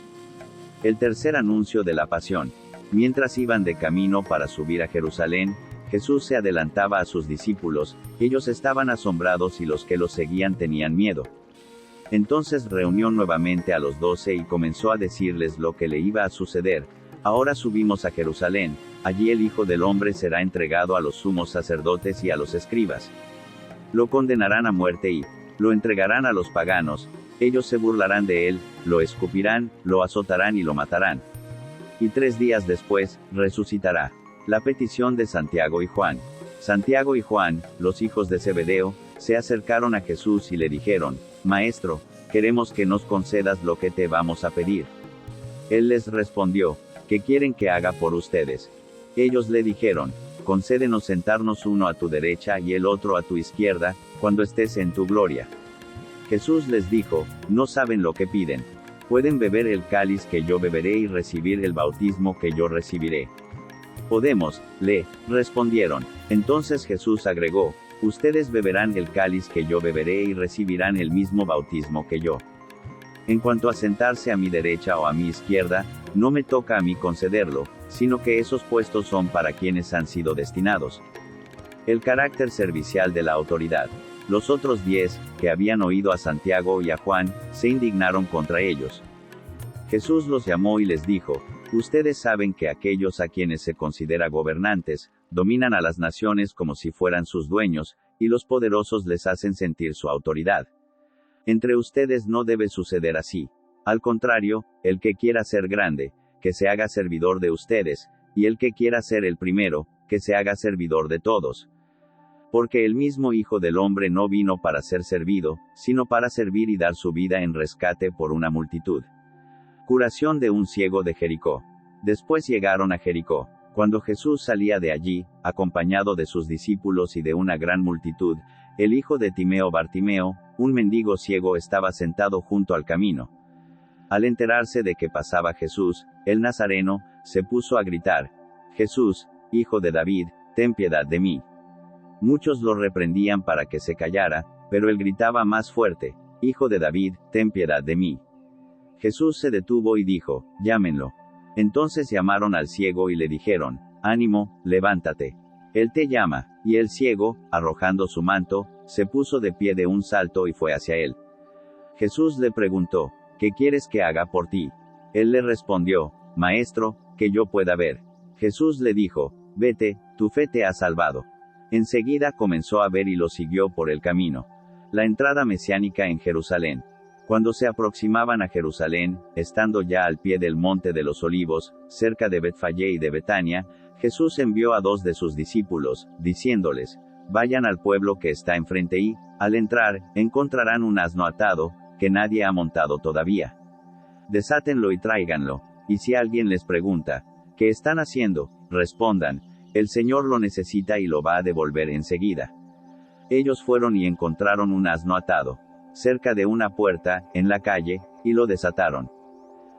El tercer anuncio de la pasión. Mientras iban de camino para subir a Jerusalén, Jesús se adelantaba a sus discípulos, ellos estaban asombrados y los que los seguían tenían miedo. Entonces reunió nuevamente a los 12 y comenzó a decirles lo que le iba a suceder. Ahora subimos a Jerusalén, allí el Hijo del Hombre será entregado a los sumos sacerdotes y a los escribas. Lo condenarán a muerte y lo entregarán a los paganos, ellos se burlarán de él, lo escupirán, lo azotarán y lo matarán. Y 3 días después, resucitará. La petición de Santiago y Juan. Santiago y Juan, los hijos de Zebedeo, se acercaron a Jesús y le dijeron: Maestro, queremos que nos concedas lo que te vamos a pedir. Él les respondió: ¿Qué quieren que haga por ustedes? Ellos le dijeron: Concédenos sentarnos uno a tu derecha y el otro a tu izquierda, cuando estés en tu gloria. Jesús les dijo: No saben lo que piden. ¿Pueden beber el cáliz que yo beberé y recibir el bautismo que yo recibiré? Podemos, le respondieron. Entonces Jesús agregó: Ustedes beberán el cáliz que yo beberé y recibirán el mismo bautismo que yo. En cuanto a sentarse a mi derecha o a mi izquierda, no me toca a mí concederlo, sino que esos puestos son para quienes han sido destinados. El carácter servicial de la autoridad. Los otros 10, que habían oído a Santiago y a Juan, se indignaron contra ellos. Jesús los llamó y les dijo: Ustedes saben que aquellos a quienes se considera gobernantes, dominan a las naciones como si fueran sus dueños, y los poderosos les hacen sentir su autoridad. Entre ustedes no debe suceder así. Al contrario, el que quiera ser grande, que se haga servidor de ustedes, y el que quiera ser el primero, que se haga servidor de todos. Porque el mismo Hijo del Hombre no vino para ser servido, sino para servir y dar su vida en rescate por una multitud. Curación de un ciego de Jericó. Después llegaron a Jericó. Cuando Jesús salía de allí, acompañado de sus discípulos y de una gran multitud, el hijo de Timeo Bartimeo, un mendigo ciego, estaba sentado junto al camino. Al enterarse de que pasaba Jesús, el Nazareno, se puso a gritar: Jesús, hijo de David, ten piedad de mí. Muchos lo reprendían para que se callara, pero él gritaba más fuerte: Hijo de David, ten piedad de mí. Jesús se detuvo y dijo: Llámenlo. Entonces llamaron al ciego y le dijeron: Ánimo, levántate. Él te llama. Y el ciego, arrojando su manto, se puso de pie de un salto y fue hacia él. Jesús le preguntó: ¿Qué quieres que haga por ti? Él le respondió: Maestro, que yo pueda ver. Jesús le dijo: Vete, tu fe te ha salvado. Enseguida comenzó a ver y lo siguió por el camino. La entrada mesiánica en Jerusalén. Cuando se aproximaban a Jerusalén, estando ya al pie del monte de los Olivos, cerca de Betfagé y de Betania, Jesús envió a 2 de sus discípulos, diciéndoles: Vayan al pueblo que está enfrente y, al entrar, encontrarán un asno atado, que nadie ha montado todavía. Desátenlo y tráiganlo, y si alguien les pregunta: ¿Qué están haciendo?, respondan: El Señor lo necesita y lo va a devolver enseguida. Ellos fueron y encontraron un asno atado cerca de una puerta, en la calle, y lo desataron.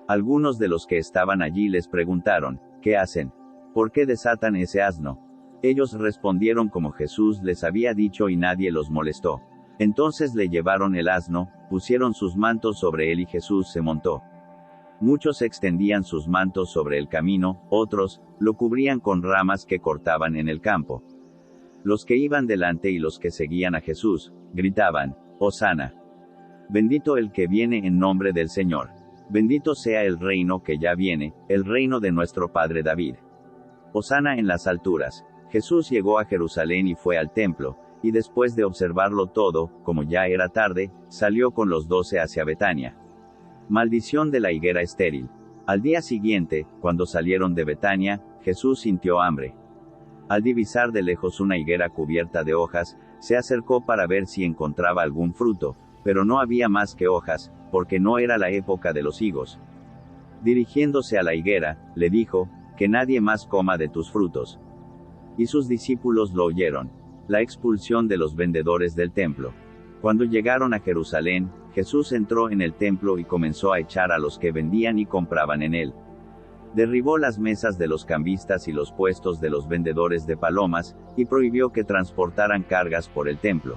Algunos de los que estaban allí les preguntaron: ¿Qué hacen? ¿Por qué desatan ese asno? Ellos respondieron como Jesús les había dicho y nadie los molestó. Entonces le llevaron el asno, pusieron sus mantos sobre él y Jesús se montó. Muchos extendían sus mantos sobre el camino, otros lo cubrían con ramas que cortaban en el campo. Los que iban delante y los que seguían a Jesús, gritaban: Hosana. Bendito el que viene en nombre del Señor. Bendito sea el reino que ya viene, el reino de nuestro padre David. Hosana en las alturas. Jesús llegó a Jerusalén y fue al templo, y después de observarlo todo, como ya era tarde, salió con los 12 hacia Betania. Maldición de la higuera estéril. Al día siguiente, cuando salieron de Betania, Jesús sintió hambre. Al divisar de lejos una higuera cubierta de hojas, se acercó para ver si encontraba algún fruto, pero no había más que hojas, porque no era la época de los higos. Dirigiéndose a la higuera, le dijo: Que nadie más coma de tus frutos. Y sus discípulos lo oyeron. La expulsión de los vendedores del templo. Cuando llegaron a Jerusalén, Jesús entró en el templo y comenzó a echar a los que vendían y compraban en él. Derribó las mesas de los cambistas y los puestos de los vendedores de palomas, y prohibió que transportaran cargas por el templo.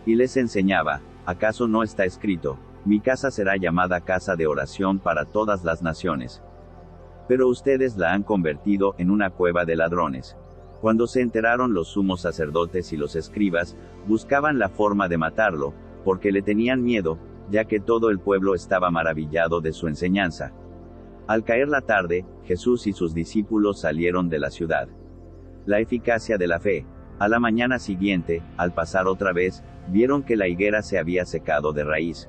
Y les enseñaba: ¿acaso no está escrito: mi casa será llamada casa de oración para todas las naciones? Pero ustedes la han convertido en una cueva de ladrones. Cuando se enteraron los sumos sacerdotes y los escribas, buscaban la forma de matarlo, porque le tenían miedo, ya que todo el pueblo estaba maravillado de su enseñanza. Al caer la tarde, Jesús y sus discípulos salieron de la ciudad. La eficacia de la fe. A la mañana siguiente, al pasar otra vez, vieron que la higuera se había secado de raíz.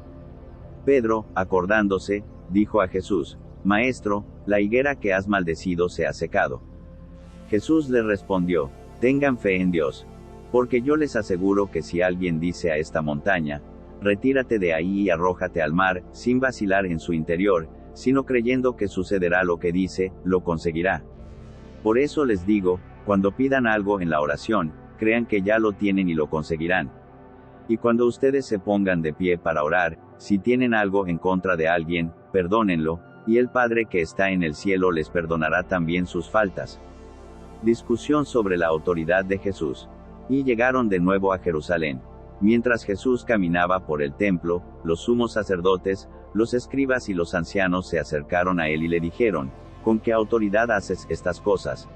Pedro, acordándose, dijo a Jesús: Maestro, la higuera que has maldecido se ha secado. Jesús le respondió: tengan fe en Dios. Porque yo les aseguro que si alguien dice a esta montaña: retírate de ahí y arrójate al mar, sin vacilar en su interior, sino creyendo que sucederá lo que dice, lo conseguirá. Por eso les digo, cuando pidan algo en la oración, crean que ya lo tienen y lo conseguirán. Y cuando ustedes se pongan de pie para orar, si tienen algo en contra de alguien, perdónenlo, y el Padre que está en el cielo les perdonará también sus faltas. Discusión sobre la autoridad de Jesús. Y llegaron de nuevo a Jerusalén. Mientras Jesús caminaba por el templo, los sumos sacerdotes, los escribas y los ancianos se acercaron a él y le dijeron: ¿con qué autoridad haces estas cosas?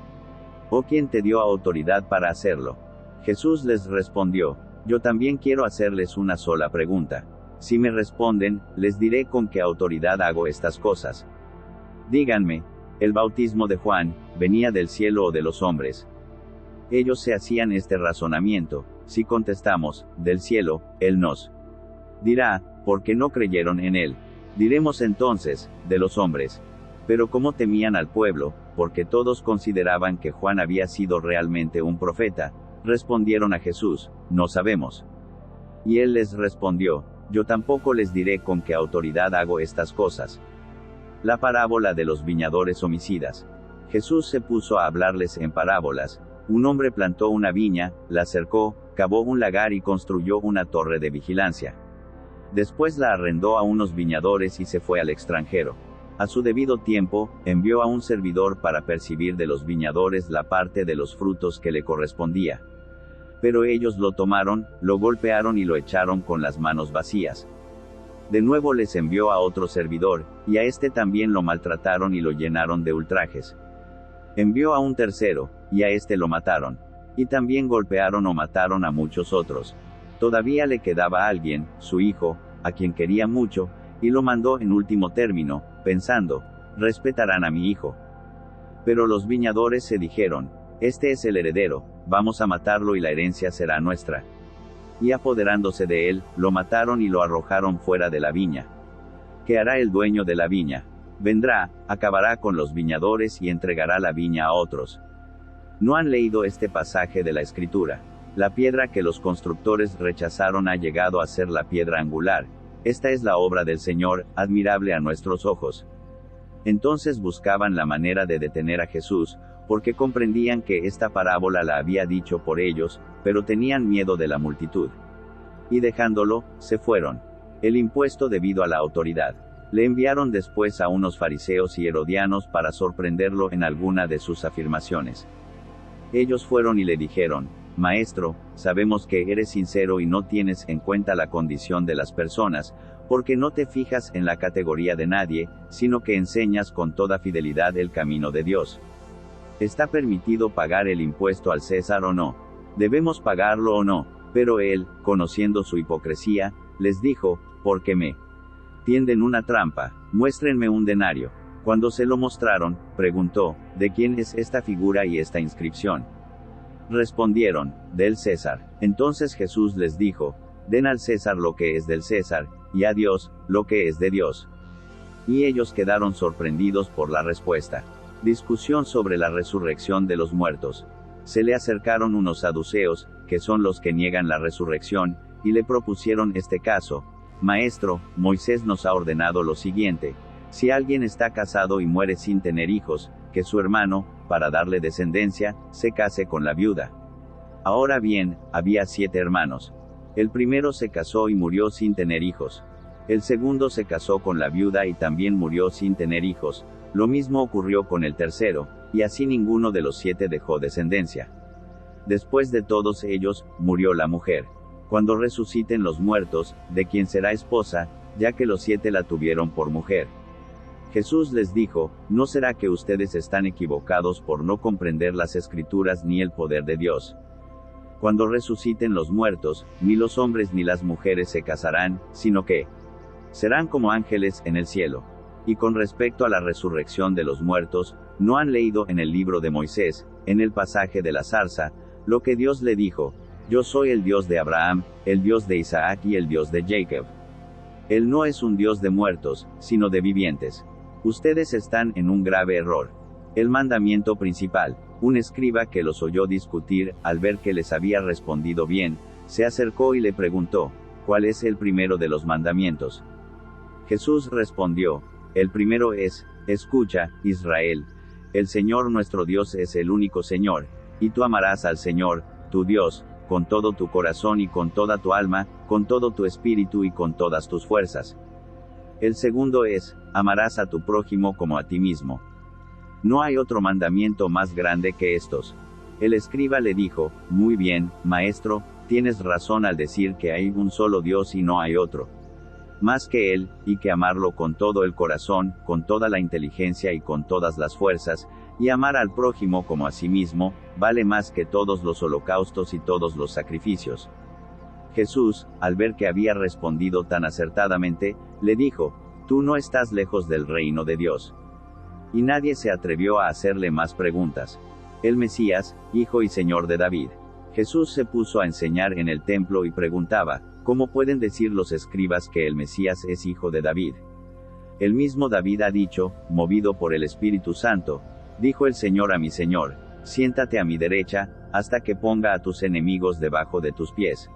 ¿O quién te dio autoridad para hacerlo? Jesús les respondió: yo también quiero hacerles una sola pregunta. Si me responden, les diré con qué autoridad hago estas cosas. Díganme, ¿el bautismo de Juan venía del cielo o de los hombres? Ellos se hacían este razonamiento: si contestamos, del cielo, él nos dirá: ¿por qué no creyeron en él? Diremos entonces, de los hombres. Pero como temían al pueblo, porque todos consideraban que Juan había sido realmente un profeta, respondieron a Jesús: no sabemos. Y él les respondió: yo tampoco les diré con qué autoridad hago estas cosas. La parábola de los viñadores homicidas. Jesús se puso a hablarles en parábolas. Un hombre plantó una viña, la cercó, cavó un lagar y construyó una torre de vigilancia. Después la arrendó a unos viñadores y se fue al extranjero. A su debido tiempo, envió a un servidor para percibir de los viñadores la parte de los frutos que le correspondía. Pero ellos lo tomaron, lo golpearon y lo echaron con las manos vacías. De nuevo les envió a otro servidor, y a este también lo maltrataron y lo llenaron de ultrajes. Envió a un tercero, y a este lo mataron. Y también golpearon o mataron a muchos otros. Todavía le quedaba alguien, su hijo, a quien quería mucho, y lo mandó en último término, pensando: respetarán a mi hijo. Pero los viñadores se dijeron: este es el heredero, vamos a matarlo y la herencia será nuestra. Y apoderándose de él, lo mataron y lo arrojaron fuera de la viña. ¿Qué hará el dueño de la viña? Vendrá, acabará con los viñadores y entregará la viña a otros. ¿No han leído este pasaje de la Escritura? La piedra que los constructores rechazaron ha llegado a ser la piedra angular. Esta es la obra del Señor, admirable a nuestros ojos. Entonces buscaban la manera de detener a Jesús, porque comprendían que esta parábola la había dicho por ellos, pero tenían miedo de la multitud. Y dejándolo, se fueron. El impuesto debido a la autoridad. Le enviaron después a unos fariseos y herodianos para sorprenderlo en alguna de sus afirmaciones. Ellos fueron y le dijeron: Maestro, sabemos que eres sincero y no tienes en cuenta la condición de las personas, porque no te fijas en la categoría de nadie, sino que enseñas con toda fidelidad el camino de Dios. ¿Está permitido pagar el impuesto al César o no? ¿Debemos pagarlo o no? Pero él, conociendo su hipocresía, les dijo: ¿por qué me tienden una trampa? Muéstrenme un denario. Cuando se lo mostraron, preguntó: ¿de quién es esta figura y esta inscripción? Respondieron: del César. Entonces Jesús les dijo: den al César lo que es del César, y a Dios, lo que es de Dios. Y ellos quedaron sorprendidos por la respuesta. Discusión sobre la resurrección de los muertos. Se le acercaron unos saduceos, que son los que niegan la resurrección, y le propusieron este caso: Maestro, Moisés nos ha ordenado lo siguiente: si alguien está casado y muere sin tener hijos, que su hermano, para darle descendencia, se case con la viuda. Ahora bien, había 7 hermanos. El primero se casó y murió sin tener hijos. El segundo se casó con la viuda y también murió sin tener hijos. Lo mismo ocurrió con el tercero, y así ninguno de los 7 dejó descendencia. Después de todos ellos, murió la mujer. Cuando resuciten los muertos, ¿de quién será esposa, ya que los 7 la tuvieron por mujer? Jesús les dijo, ¿no será que ustedes están equivocados por no comprender las Escrituras ni el poder de Dios? Cuando resuciten los muertos, ni los hombres ni las mujeres se casarán, sino que serán como ángeles en el cielo. Y con respecto a la resurrección de los muertos, ¿no han leído en el libro de Moisés, en el pasaje de la zarza, lo que Dios le dijo? Yo soy el Dios de Abraham, el Dios de Isaac y el Dios de Jacob. Él no es un Dios de muertos, sino de vivientes. Ustedes están en un grave error. El mandamiento principal. Un escriba que los oyó discutir, al ver que les había respondido bien, se acercó y le preguntó, ¿cuál es el primero de los mandamientos? Jesús respondió, el primero es, escucha, Israel, el Señor nuestro Dios es el único Señor, y tú amarás al Señor, tu Dios, con todo tu corazón y con toda tu alma, con todo tu espíritu y con todas tus fuerzas. El segundo es, amarás a tu prójimo como a ti mismo. No hay otro mandamiento más grande que estos. El escriba le dijo, muy bien, maestro, tienes razón al decir que hay un solo Dios y no hay otro más que Él, y que amarlo con todo el corazón, con toda la inteligencia y con todas las fuerzas, y amar al prójimo como a sí mismo, vale más que todos los holocaustos y todos los sacrificios. Jesús, al ver que había respondido tan acertadamente, le dijo, tú no estás lejos del reino de Dios. Y nadie se atrevió a hacerle más preguntas. El Mesías, hijo y señor de David. Jesús se puso a enseñar en el templo y preguntaba, ¿cómo pueden decir los escribas que el Mesías es hijo de David? El mismo David ha dicho, movido por el Espíritu Santo, dijo el Señor a mi Señor, siéntate a mi derecha, hasta que ponga a tus enemigos debajo de tus pies.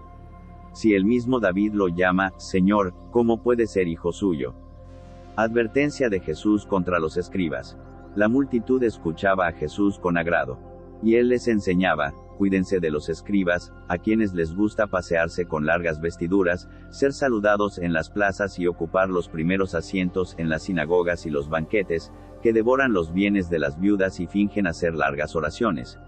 Si el mismo David lo llama, Señor, ¿cómo puede ser hijo suyo? Advertencia de Jesús contra los escribas. La multitud escuchaba a Jesús con agrado. Y él les enseñaba, cuídense de los escribas, a quienes les gusta pasearse con largas vestiduras, ser saludados en las plazas y ocupar los primeros asientos en las sinagogas y los banquetes, que devoran los bienes de las viudas y fingen hacer largas oraciones.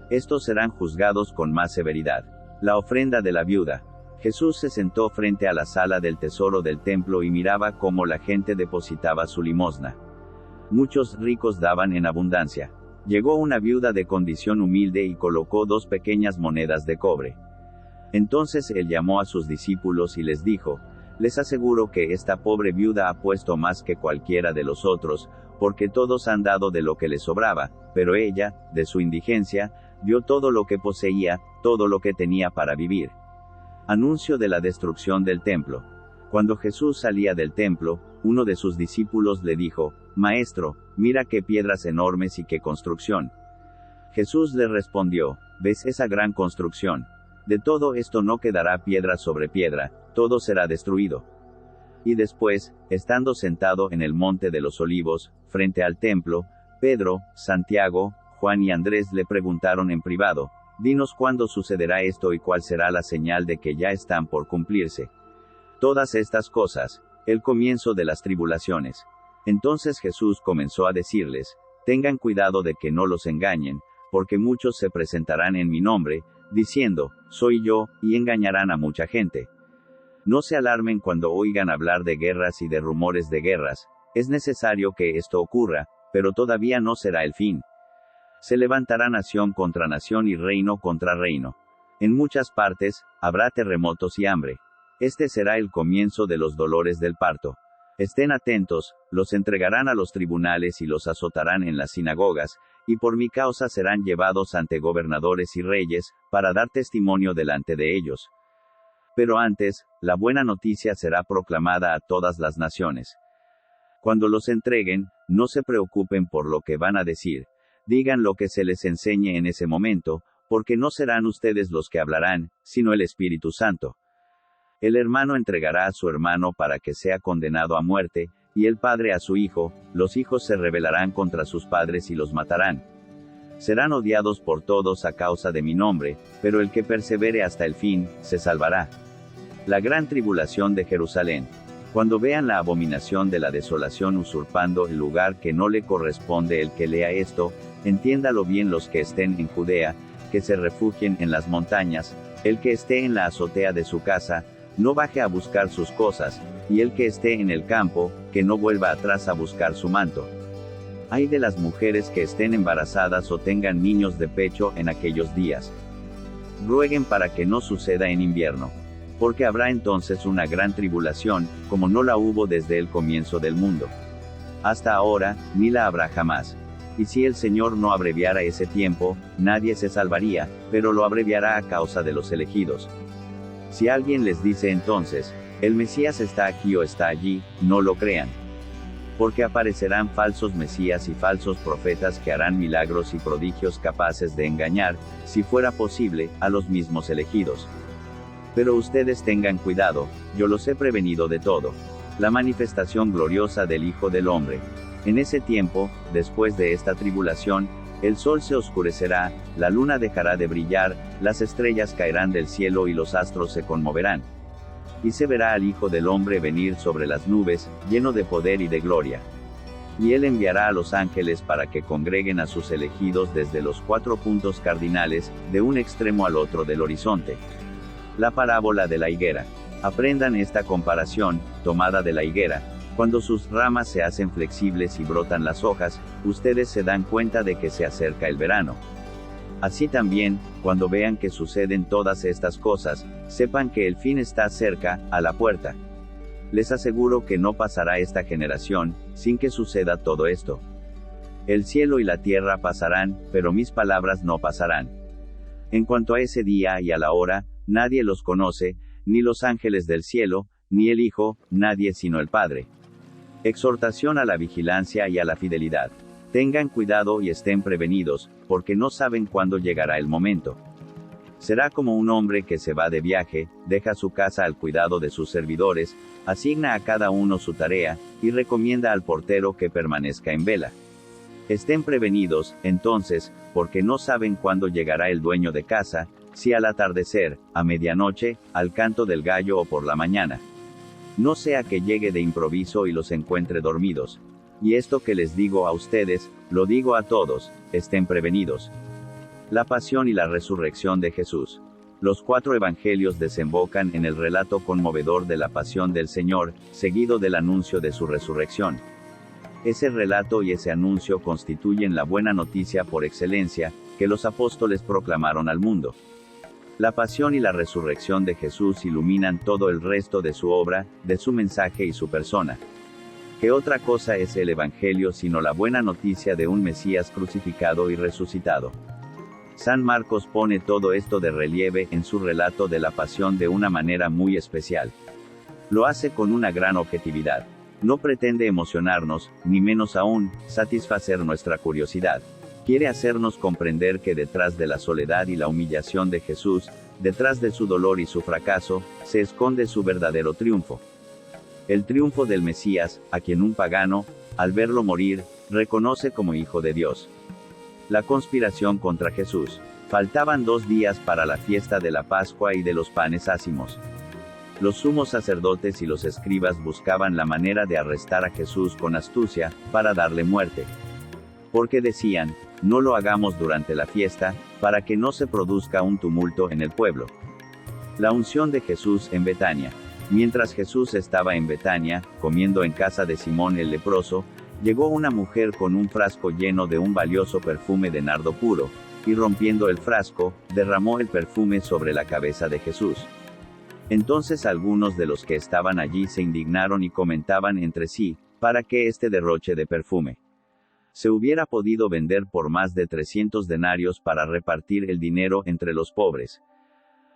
Estos serán juzgados con más severidad. La ofrenda de la viuda. Jesús se sentó frente a la sala del tesoro del templo y miraba cómo la gente depositaba su limosna. Muchos ricos daban en abundancia. Llegó una viuda de condición humilde y colocó 2 pequeñas monedas de cobre. Entonces él llamó a sus discípulos y les dijo, les aseguro que esta pobre viuda ha puesto más que cualquiera de los otros, porque todos han dado de lo que les sobraba, pero ella, de su indigencia, dio todo lo que poseía, todo lo que tenía para vivir. Anuncio de la destrucción del templo. Cuando Jesús salía del templo, uno de sus discípulos le dijo, Maestro, mira qué piedras enormes y qué construcción. Jesús le respondió, ¿ves esa gran construcción? De todo esto no quedará piedra sobre piedra, todo será destruido. Y después, estando sentado en el monte de los olivos, frente al templo, Pedro, Santiago, Juan y Andrés le preguntaron en privado, dinos cuándo sucederá esto y cuál será la señal de que ya están por cumplirse todas estas cosas, el comienzo de las tribulaciones. Entonces Jesús comenzó a decirles, tengan cuidado de que no los engañen, porque muchos se presentarán en mi nombre, diciendo, soy yo, y engañarán a mucha gente. No se alarmen cuando oigan hablar de guerras y de rumores de guerras, es necesario que esto ocurra, pero todavía no será el fin. Se levantará nación contra nación y reino contra reino. En muchas partes, habrá terremotos y hambre. Este será el comienzo de los dolores del parto. Estén atentos, los entregarán a los tribunales y los azotarán en las sinagogas, y por mi causa serán llevados ante gobernadores y reyes, para dar testimonio delante de ellos. Pero antes, la buena noticia será proclamada a todas las naciones. Cuando los entreguen, no se preocupen por lo que van a decir, digan lo que se les enseñe en ese momento, porque no serán ustedes los que hablarán, sino el Espíritu Santo. El hermano entregará a su hermano para que sea condenado a muerte, y el padre a su hijo, los hijos se rebelarán contra sus padres y los matarán. Serán odiados por todos a causa de mi nombre, pero el que persevere hasta el fin, se salvará. La gran tribulación de Jerusalén. Cuando vean la abominación de la desolación usurpando el lugar que no le corresponde, el que lea esto, entiéndalo bien los que estén en Judea, que se refugien en las montañas, el que esté en la azotea de su casa, no baje a buscar sus cosas, y el que esté en el campo, que no vuelva atrás a buscar su manto. Ay de las mujeres que estén embarazadas o tengan niños de pecho en aquellos días. Rueguen para que no suceda en invierno. Porque habrá entonces una gran tribulación, como no la hubo desde el comienzo del mundo. Hasta ahora, ni la habrá jamás. Y si el Señor no abreviara ese tiempo, nadie se salvaría, pero lo abreviará a causa de los elegidos. Si alguien les dice entonces, el Mesías está aquí o está allí, no lo crean. Porque aparecerán falsos mesías y falsos profetas que harán milagros y prodigios capaces de engañar, si fuera posible, a los mismos elegidos. Pero ustedes tengan cuidado, yo los he prevenido de todo. La manifestación gloriosa del Hijo del Hombre. En ese tiempo, después de esta tribulación, el sol se oscurecerá, la luna dejará de brillar, las estrellas caerán del cielo y los astros se conmoverán. Y se verá al Hijo del Hombre venir sobre las nubes, lleno de poder y de gloria. Y él enviará a los ángeles para que congreguen a sus elegidos desde los 4 puntos cardinales, de un extremo al otro del horizonte. La parábola de la higuera. Aprendan esta comparación, tomada de la higuera. Cuando sus ramas se hacen flexibles y brotan las hojas, ustedes se dan cuenta de que se acerca el verano. Así también, cuando vean que suceden todas estas cosas, sepan que el fin está cerca, a la puerta. Les aseguro que no pasará esta generación, sin que suceda todo esto. El cielo y la tierra pasarán, pero mis palabras no pasarán. En cuanto a ese día y a la hora, nadie los conoce, ni los ángeles del cielo, ni el Hijo, nadie sino el Padre. Exhortación a la vigilancia y a la fidelidad. Tengan cuidado y estén prevenidos, porque no saben cuándo llegará el momento. Será como un hombre que se va de viaje, deja su casa al cuidado de sus servidores, asigna a cada uno su tarea, y recomienda al portero que permanezca en vela. Estén prevenidos, entonces, porque no saben cuándo llegará el dueño de casa, si al atardecer, a medianoche, al canto del gallo o por la mañana. No sea que llegue de improviso y los encuentre dormidos. Y esto que les digo a ustedes, lo digo a todos, estén prevenidos. La pasión y la resurrección de Jesús. Los 4 evangelios desembocan en el relato conmovedor de la pasión del Señor, seguido del anuncio de su resurrección. Ese relato y ese anuncio constituyen la buena noticia por excelencia, que los apóstoles proclamaron al mundo. La pasión y la resurrección de Jesús iluminan todo el resto de su obra, de su mensaje y su persona. ¿Qué otra cosa es el Evangelio sino la buena noticia de un Mesías crucificado y resucitado? San Marcos pone todo esto de relieve en su relato de la pasión de una manera muy especial. Lo hace con una gran objetividad. No pretende emocionarnos, ni menos aún, satisfacer nuestra curiosidad. Quiere hacernos comprender que detrás de la soledad y la humillación de Jesús, detrás de su dolor y su fracaso, se esconde su verdadero triunfo. El triunfo del Mesías, a quien un pagano, al verlo morir, reconoce como Hijo de Dios. La conspiración contra Jesús. Faltaban 2 días para la fiesta de la Pascua y de los panes ácimos. Los sumos sacerdotes y los escribas buscaban la manera de arrestar a Jesús con astucia, para darle muerte. Porque decían, no lo hagamos durante la fiesta, para que no se produzca un tumulto en el pueblo. La unción de Jesús en Betania. Mientras Jesús estaba en Betania, comiendo en casa de Simón el leproso, llegó una mujer con un frasco lleno de un valioso perfume de nardo puro, y rompiendo el frasco, derramó el perfume sobre la cabeza de Jesús. Entonces algunos de los que estaban allí se indignaron y comentaban entre sí, ¿para qué este derroche de perfume? Se hubiera podido vender por más de 300 denarios para repartir el dinero entre los pobres.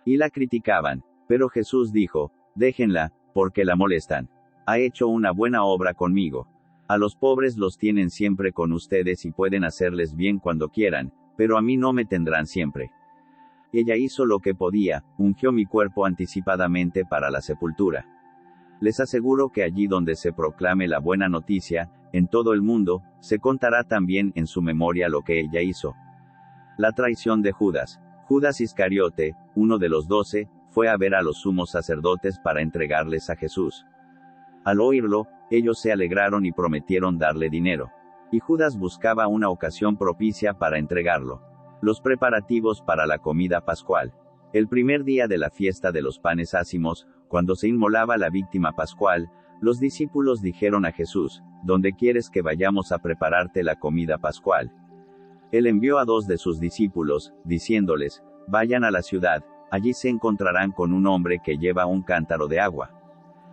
Y la criticaban, pero Jesús dijo, déjenla, porque la molestan. Ha hecho una buena obra conmigo. A los pobres los tienen siempre con ustedes y pueden hacerles bien cuando quieran, pero a mí no me tendrán siempre. Ella hizo lo que podía, ungió mi cuerpo anticipadamente para la sepultura. Les aseguro que allí donde se proclame la buena noticia, en todo el mundo, se contará también en su memoria lo que ella hizo. La traición de Judas. Judas Iscariote, uno de los 12, fue a ver a los sumos sacerdotes para entregarles a Jesús. Al oírlo, ellos se alegraron y prometieron darle dinero. Y Judas buscaba una ocasión propicia para entregarlo. Los preparativos para la comida pascual. El primer día de la fiesta de los panes ácimos, cuando se inmolaba la víctima pascual, los discípulos dijeron a Jesús: ¿Dónde quieres que vayamos a prepararte la comida pascual? Él envió a 2 de sus discípulos, diciéndoles: Vayan a la ciudad, allí se encontrarán con un hombre que lleva un cántaro de agua.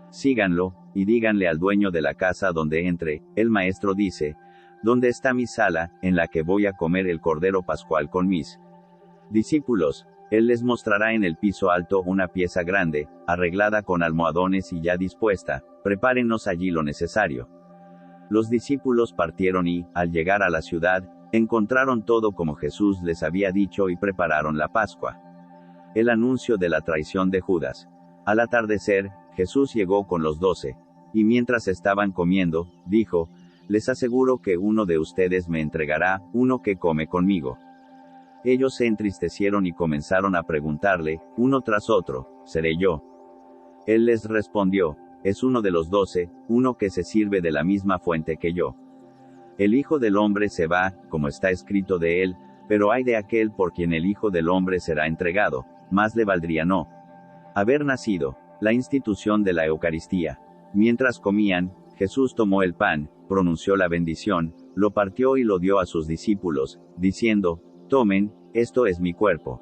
Síganlo, y díganle al dueño de la casa donde entre: el maestro dice, ¿dónde está mi sala, en la que voy a comer el cordero pascual con mis discípulos? Él les mostrará en el piso alto una pieza grande, arreglada con almohadones y ya dispuesta. Prepárennos allí lo necesario. Los discípulos partieron y, al llegar a la ciudad, encontraron todo como Jesús les había dicho y prepararon la Pascua. El anuncio de la traición de Judas. Al atardecer, Jesús llegó con los 12. Y mientras estaban comiendo, dijo: Les aseguro que uno de ustedes me entregará, uno que come conmigo. Ellos se entristecieron y comenzaron a preguntarle, uno tras otro: ¿Seré yo? Él les respondió: Es uno de los 12, uno que se sirve de la misma fuente que yo. El Hijo del Hombre se va, como está escrito de él, pero ay de aquel por quien el Hijo del Hombre será entregado, más le valdría no haber nacido. La institución de la Eucaristía. Mientras comían, Jesús tomó el pan, pronunció la bendición, lo partió y lo dio a sus discípulos, diciendo: Tomen, esto es mi cuerpo.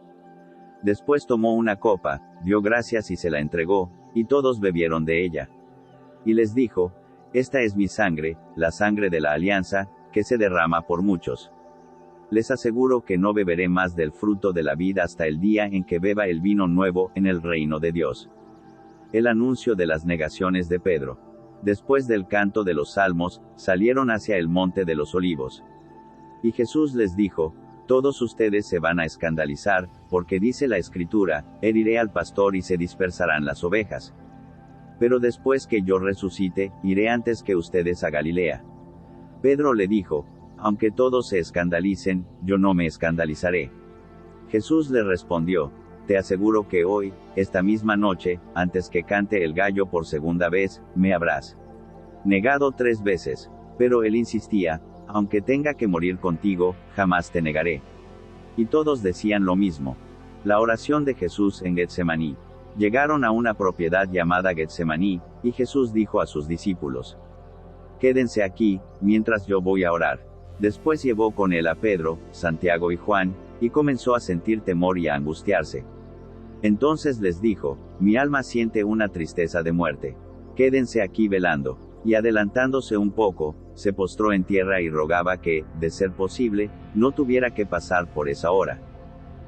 Después tomó una copa, dio gracias y se la entregó, y todos bebieron de ella. Y les dijo: Esta es mi sangre, la sangre de la alianza, que se derrama por muchos. Les aseguro que no beberé más del fruto de la vid hasta el día en que beba el vino nuevo en el reino de Dios. El anuncio de las negaciones de Pedro. Después del canto de los salmos, salieron hacia el monte de los olivos. Y Jesús les dijo: Todos ustedes se van a escandalizar, porque dice la Escritura: Heriré al pastor y se dispersarán las ovejas. Pero después que yo resucite, iré antes que ustedes a Galilea. Pedro le dijo: Aunque todos se escandalicen, yo no me escandalizaré. Jesús le respondió: Te aseguro que hoy, esta misma noche, antes que cante el gallo por segunda vez, me habrás negado 3 veces. Pero él insistía: Aunque tenga que morir contigo, jamás te negaré. Y todos decían lo mismo. La oración de Jesús en Getsemaní. Llegaron a una propiedad llamada Getsemaní, y Jesús dijo a sus discípulos: Quédense aquí, mientras yo voy a orar. Después llevó con él a Pedro, Santiago y Juan, y comenzó a sentir temor y a angustiarse. Entonces les dijo: Mi alma siente una tristeza de muerte. Quédense aquí velando. Y adelantándose un poco, se postró en tierra y rogaba que, de ser posible, no tuviera que pasar por esa hora.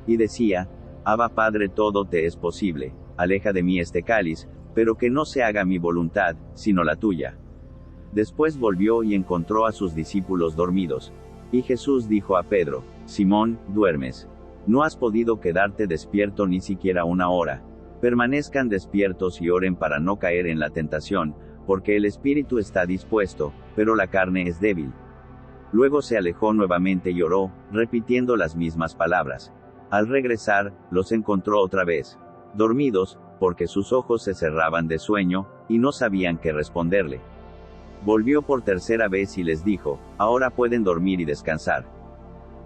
Y decía: Abba Padre, todo te es posible, aleja de mí este cáliz, pero que no se haga mi voluntad, sino la tuya. Después volvió y encontró a sus discípulos dormidos. Y Jesús dijo a Pedro: Simón, ¿duermes? ¿No has podido quedarte despierto ni siquiera una hora? Permanezcan despiertos y oren para no caer en la tentación, porque el espíritu está dispuesto, pero la carne es débil. Luego se alejó nuevamente y oró, repitiendo las mismas palabras. Al regresar, los encontró otra vez dormidos, porque sus ojos se cerraban de sueño, y no sabían qué responderle. Volvió por tercera vez y les dijo: Ahora pueden dormir y descansar.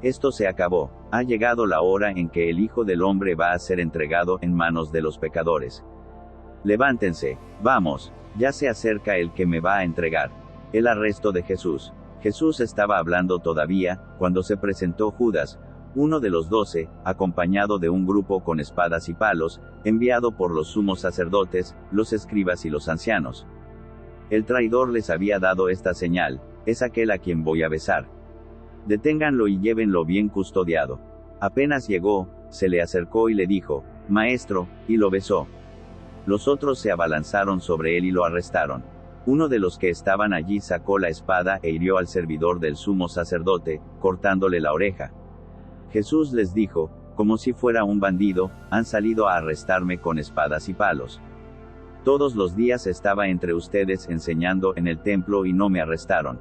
Esto se acabó. Ha llegado la hora en que el Hijo del Hombre va a ser entregado en manos de los pecadores. Levántense, vamos, ya se acerca el que me va a entregar. El arresto de Jesús. Jesús estaba hablando todavía, cuando se presentó Judas, uno de los 12, acompañado de un grupo con espadas y palos, enviado por los sumos sacerdotes, los escribas y los ancianos. El traidor les había dado esta señal: es aquel a quien voy a besar. Deténganlo y llévenlo bien custodiado. Apenas llegó, se le acercó y le dijo: Maestro, y lo besó. Los otros se abalanzaron sobre él y lo arrestaron. Uno de los que estaban allí sacó la espada e hirió al servidor del sumo sacerdote, cortándole la oreja. Jesús les dijo: como si fuera un bandido, han salido a arrestarme con espadas y palos. Todos los días estaba entre ustedes enseñando en el templo y no me arrestaron.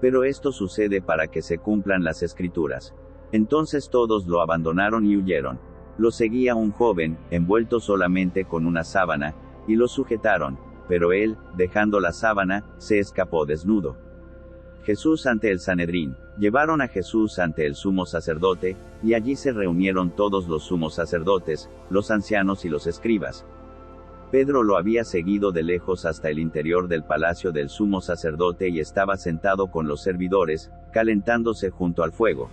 Pero esto sucede para que se cumplan las Escrituras. Entonces todos lo abandonaron y huyeron. Lo seguía un joven, envuelto solamente con una sábana, y lo sujetaron, pero él, dejando la sábana, se escapó desnudo. Jesús ante el Sanedrín. Llevaron a Jesús ante el sumo sacerdote, y allí se reunieron todos los sumos sacerdotes, los ancianos y los escribas. Pedro lo había seguido de lejos hasta el interior del palacio del sumo sacerdote y estaba sentado con los servidores, calentándose junto al fuego.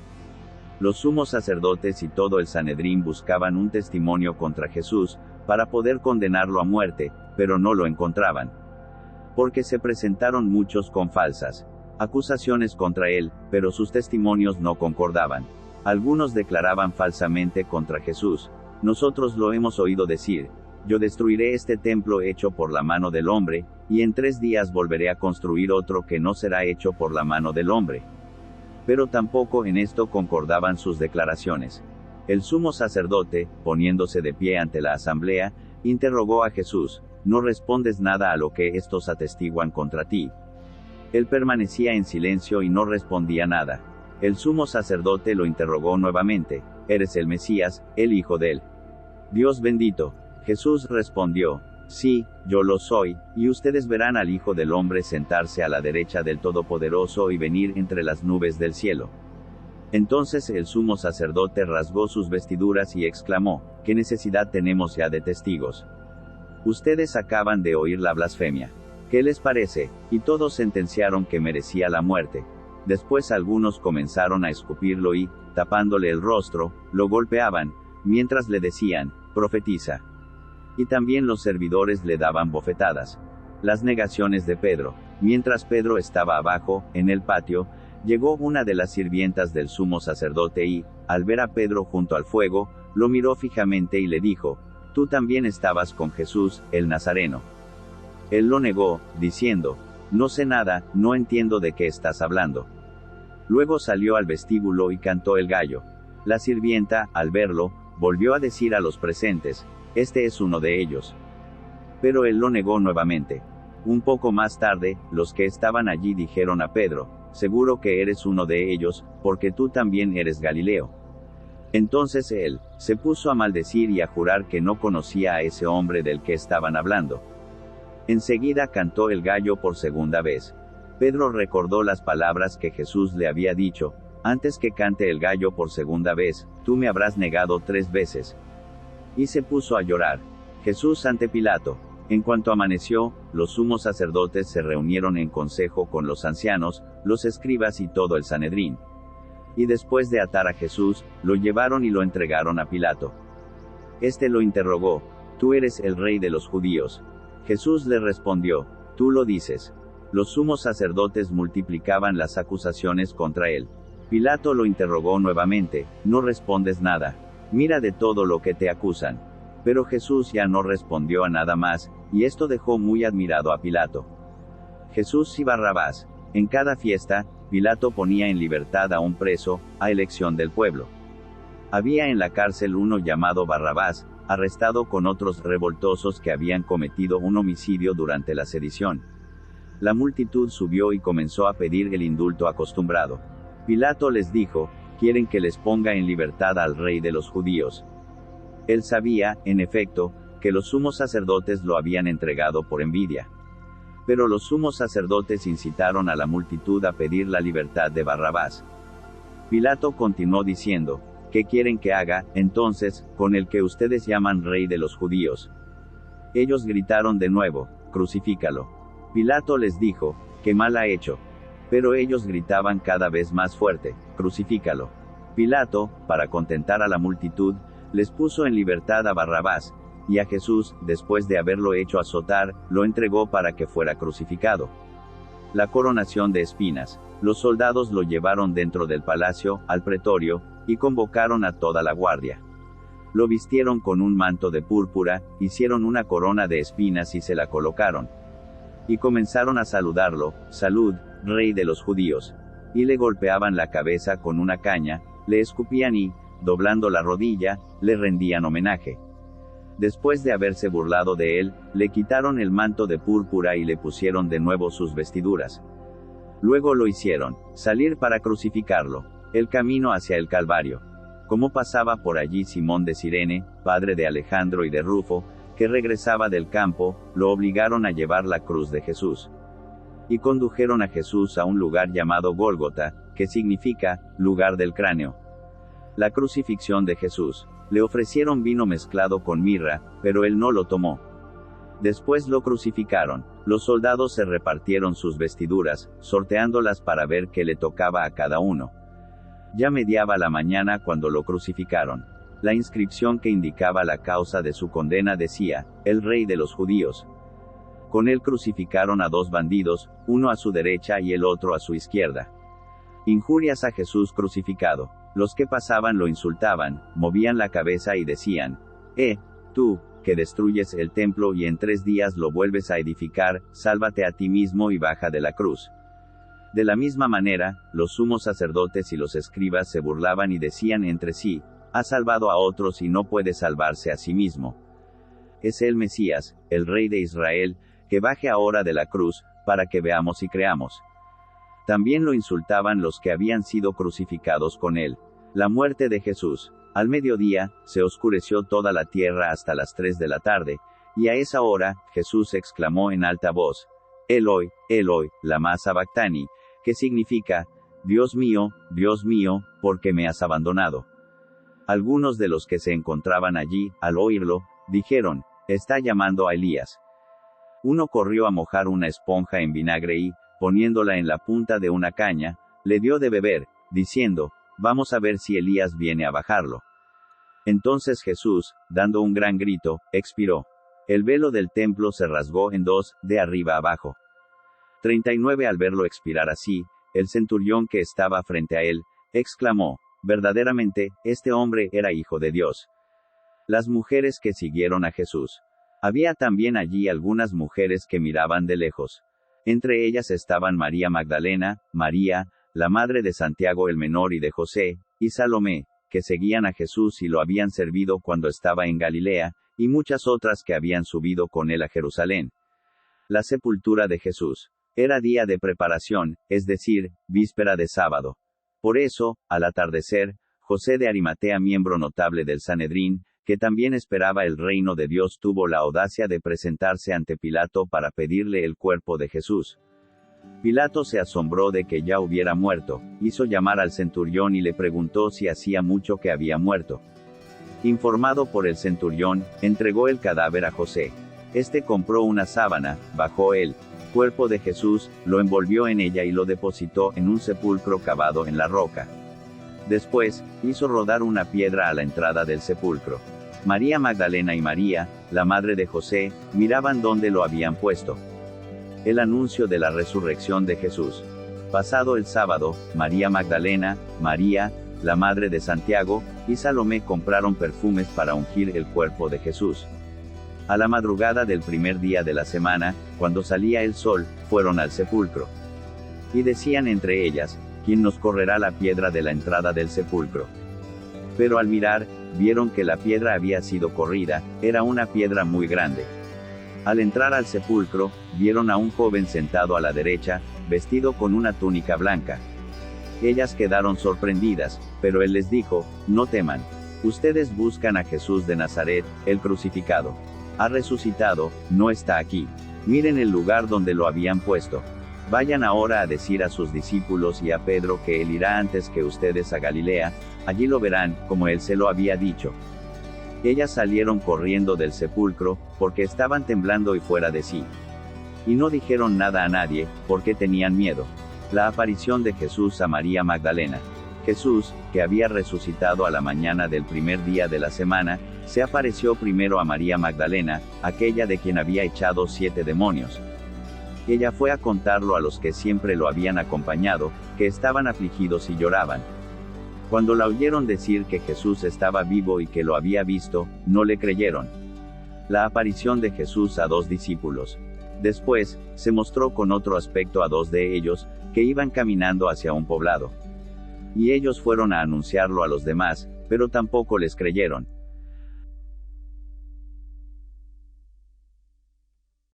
Los sumos sacerdotes y todo el Sanedrín buscaban un testimonio contra Jesús, para poder condenarlo a muerte, pero no lo encontraban. Porque se presentaron muchos con falsas acusaciones contra él, pero sus testimonios no concordaban. Algunos declaraban falsamente contra Jesús: nosotros lo hemos oído decir, yo destruiré este templo hecho por la mano del hombre, y en 3 días volveré a construir otro que no será hecho por la mano del hombre. Pero tampoco en esto concordaban sus declaraciones. El sumo sacerdote, poniéndose de pie ante la asamblea, interrogó a Jesús: ¿no respondes nada a lo que estos atestiguan contra ti? Él permanecía en silencio y no respondía nada. El sumo sacerdote lo interrogó nuevamente: ¿eres el Mesías, el Hijo del Dios bendito? Jesús respondió: sí, yo lo soy, y ustedes verán al Hijo del Hombre sentarse a la derecha del Todopoderoso y venir entre las nubes del cielo. Entonces el sumo sacerdote rasgó sus vestiduras y exclamó: ¿qué necesidad tenemos ya de testigos? Ustedes acaban de oír la blasfemia. ¿Qué les parece? Y todos sentenciaron que merecía la muerte. Después algunos comenzaron a escupirlo y, tapándole el rostro, lo golpeaban, mientras le decían: profetiza. Y también los servidores le daban bofetadas. Las negaciones de Pedro. Mientras Pedro estaba abajo, en el patio, llegó una de las sirvientas del sumo sacerdote y, al ver a Pedro junto al fuego, lo miró fijamente y le dijo: tú también estabas con Jesús, el Nazareno. Él lo negó, diciendo: no sé nada, no entiendo de qué estás hablando. Luego salió al vestíbulo y cantó el gallo. La sirvienta, al verlo, volvió a decir a los presentes: este es uno de ellos. Pero él lo negó nuevamente. Un poco más tarde, los que estaban allí dijeron a Pedro: seguro que eres uno de ellos, porque tú también eres Galileo. Entonces él se puso a maldecir y a jurar que no conocía a ese hombre del que estaban hablando. Enseguida cantó el gallo por segunda vez. Pedro recordó las palabras que Jesús le había dicho: antes que cante el gallo por segunda vez, tú me habrás negado 3 veces. Y se puso a llorar. Jesús ante Pilato. En cuanto amaneció, los sumos sacerdotes se reunieron en consejo con los ancianos, los escribas y todo el Sanedrín. Y después de atar a Jesús, lo llevaron y lo entregaron a Pilato. Este lo interrogó: ¿tú eres el rey de los judíos? Jesús le respondió: tú lo dices. Los sumos sacerdotes multiplicaban las acusaciones contra él. Pilato lo interrogó nuevamente: ¿no respondes nada? Mira de todo lo que te acusan. Pero Jesús ya no respondió a nada más, y esto dejó muy admirado a Pilato. Jesús y Barrabás. En cada fiesta, Pilato ponía en libertad a un preso, a elección del pueblo. Había en la cárcel uno llamado Barrabás, arrestado con otros revoltosos que habían cometido un homicidio durante la sedición. La multitud subió y comenzó a pedir el indulto acostumbrado. Pilato les dijo: ¿quieren que les ponga en libertad al rey de los judíos? Él sabía, en efecto, que los sumos sacerdotes lo habían entregado por envidia. Pero los sumos sacerdotes incitaron a la multitud a pedir la libertad de Barrabás. Pilato continuó diciendo: ¿qué quieren que haga, entonces, con el que ustedes llaman rey de los judíos? Ellos gritaron de nuevo: crucifícalo. Pilato les dijo: ¿qué mal ha hecho? Pero ellos gritaban cada vez más fuerte: crucifícalo. Pilato, para contentar a la multitud, les puso en libertad a Barrabás, y a Jesús, después de haberlo hecho azotar, lo entregó para que fuera crucificado. La coronación de espinas. Los soldados lo llevaron dentro del palacio, al pretorio, y convocaron a toda la guardia. Lo vistieron con un manto de púrpura, hicieron una corona de espinas y se la colocaron. Y comenzaron a saludarlo: salud, rey de los judíos. Y le golpeaban la cabeza con una caña, le escupían y, doblando la rodilla, le rendían homenaje. Después de haberse burlado de él, le quitaron el manto de púrpura y le pusieron de nuevo sus vestiduras. Luego lo hicieron salir para crucificarlo. El camino hacia el Calvario. Como pasaba por allí Simón de Cirene, padre de Alejandro y de Rufo, que regresaba del campo, lo obligaron a llevar la cruz de Jesús. Y condujeron a Jesús a un lugar llamado Gólgota, que significa, lugar del cráneo. La crucifixión de Jesús. Le ofrecieron vino mezclado con mirra, pero él no lo tomó. Después lo crucificaron. Los soldados se repartieron sus vestiduras, sorteándolas para ver qué le tocaba a cada uno. Ya mediaba la mañana cuando lo crucificaron. La inscripción que indicaba la causa de su condena decía, el Rey de los Judíos. Con él crucificaron a 2 bandidos, uno a su derecha y el otro a su izquierda. Injurias a Jesús crucificado. Los que pasaban lo insultaban, movían la cabeza y decían, tú, que destruyes el templo y en 3 días lo vuelves a edificar, sálvate a ti mismo y baja de la cruz. De la misma manera, los sumos sacerdotes y los escribas se burlaban y decían entre sí, ha salvado a otros y no puede salvarse a sí mismo. Es el Mesías, el Rey de Israel, que baje ahora de la cruz, para que veamos y creamos. También lo insultaban los que habían sido crucificados con él. La muerte de Jesús. Al mediodía, se oscureció toda la tierra hasta las 3 de la tarde, y a esa hora, Jesús exclamó en alta voz, Eloi, Eloi, lama sabactani, que significa, Dios mío, ¿por qué me has abandonado? Algunos de los que se encontraban allí, al oírlo, dijeron, está llamando a Elías. Uno corrió a mojar una esponja en vinagre y, poniéndola en la punta de una caña, le dio de beber, diciendo, vamos a ver si Elías viene a bajarlo. Entonces Jesús, dando un gran grito, expiró. El velo del templo se rasgó en 2, de arriba abajo. 39 Al verlo expirar así, el centurión que estaba frente a él, exclamó, verdaderamente, este hombre era hijo de Dios. Las mujeres que siguieron a Jesús. Había también allí algunas mujeres que miraban de lejos. Entre ellas estaban María Magdalena, María, la madre de Santiago el menor y de José, y Salomé, que seguían a Jesús y lo habían servido cuando estaba en Galilea, y muchas otras que habían subido con él a Jerusalén. La sepultura de Jesús. Era día de preparación, es decir, víspera de sábado. Por eso, al atardecer, José de Arimatea, miembro notable del Sanedrín, que también esperaba el reino de Dios, tuvo la audacia de presentarse ante Pilato para pedirle el cuerpo de Jesús. Pilato se asombró de que ya hubiera muerto, hizo llamar al centurión y le preguntó si hacía mucho que había muerto. Informado por el centurión, entregó el cadáver a José. Este compró una sábana, bajó el cuerpo de Jesús, lo envolvió en ella y lo depositó en un sepulcro cavado en la roca. Después, hizo rodar una piedra a la entrada del sepulcro. María Magdalena y María, la madre de José, miraban dónde lo habían puesto. El anuncio de la resurrección de Jesús. Pasado el sábado, María Magdalena, María, la madre de Santiago, y Salomé compraron perfumes para ungir el cuerpo de Jesús. A la madrugada del primer día de la semana, cuando salía el sol, fueron al sepulcro. Y decían entre ellas, ¿quién nos correrá la piedra de la entrada del sepulcro? Pero al mirar, vieron que la piedra había sido corrida, era una piedra muy grande. Al entrar al sepulcro, vieron a un joven sentado a la derecha, vestido con una túnica blanca. Ellas quedaron sorprendidas, pero él les dijo, no teman. Ustedes buscan a Jesús de Nazaret, el crucificado. Ha resucitado, no está aquí. Miren el lugar donde lo habían puesto. Vayan ahora a decir a sus discípulos y a Pedro que él irá antes que ustedes a Galilea, allí lo verán, como él se lo había dicho. Ellas salieron corriendo del sepulcro, porque estaban temblando y fuera de sí. Y no dijeron nada a nadie, porque tenían miedo. La aparición de Jesús a María Magdalena. Jesús, que había resucitado a la mañana del primer día de la semana, se apareció primero a María Magdalena, aquella de quien había echado 7 demonios. Ella fue a contarlo a los que siempre lo habían acompañado, que estaban afligidos y lloraban. Cuando la oyeron decir que Jesús estaba vivo y que lo había visto, no le creyeron. La aparición de Jesús a 2 discípulos. Después, se mostró con otro aspecto a 2 de ellos, que iban caminando hacia un poblado. Y ellos fueron a anunciarlo a los demás, pero tampoco les creyeron.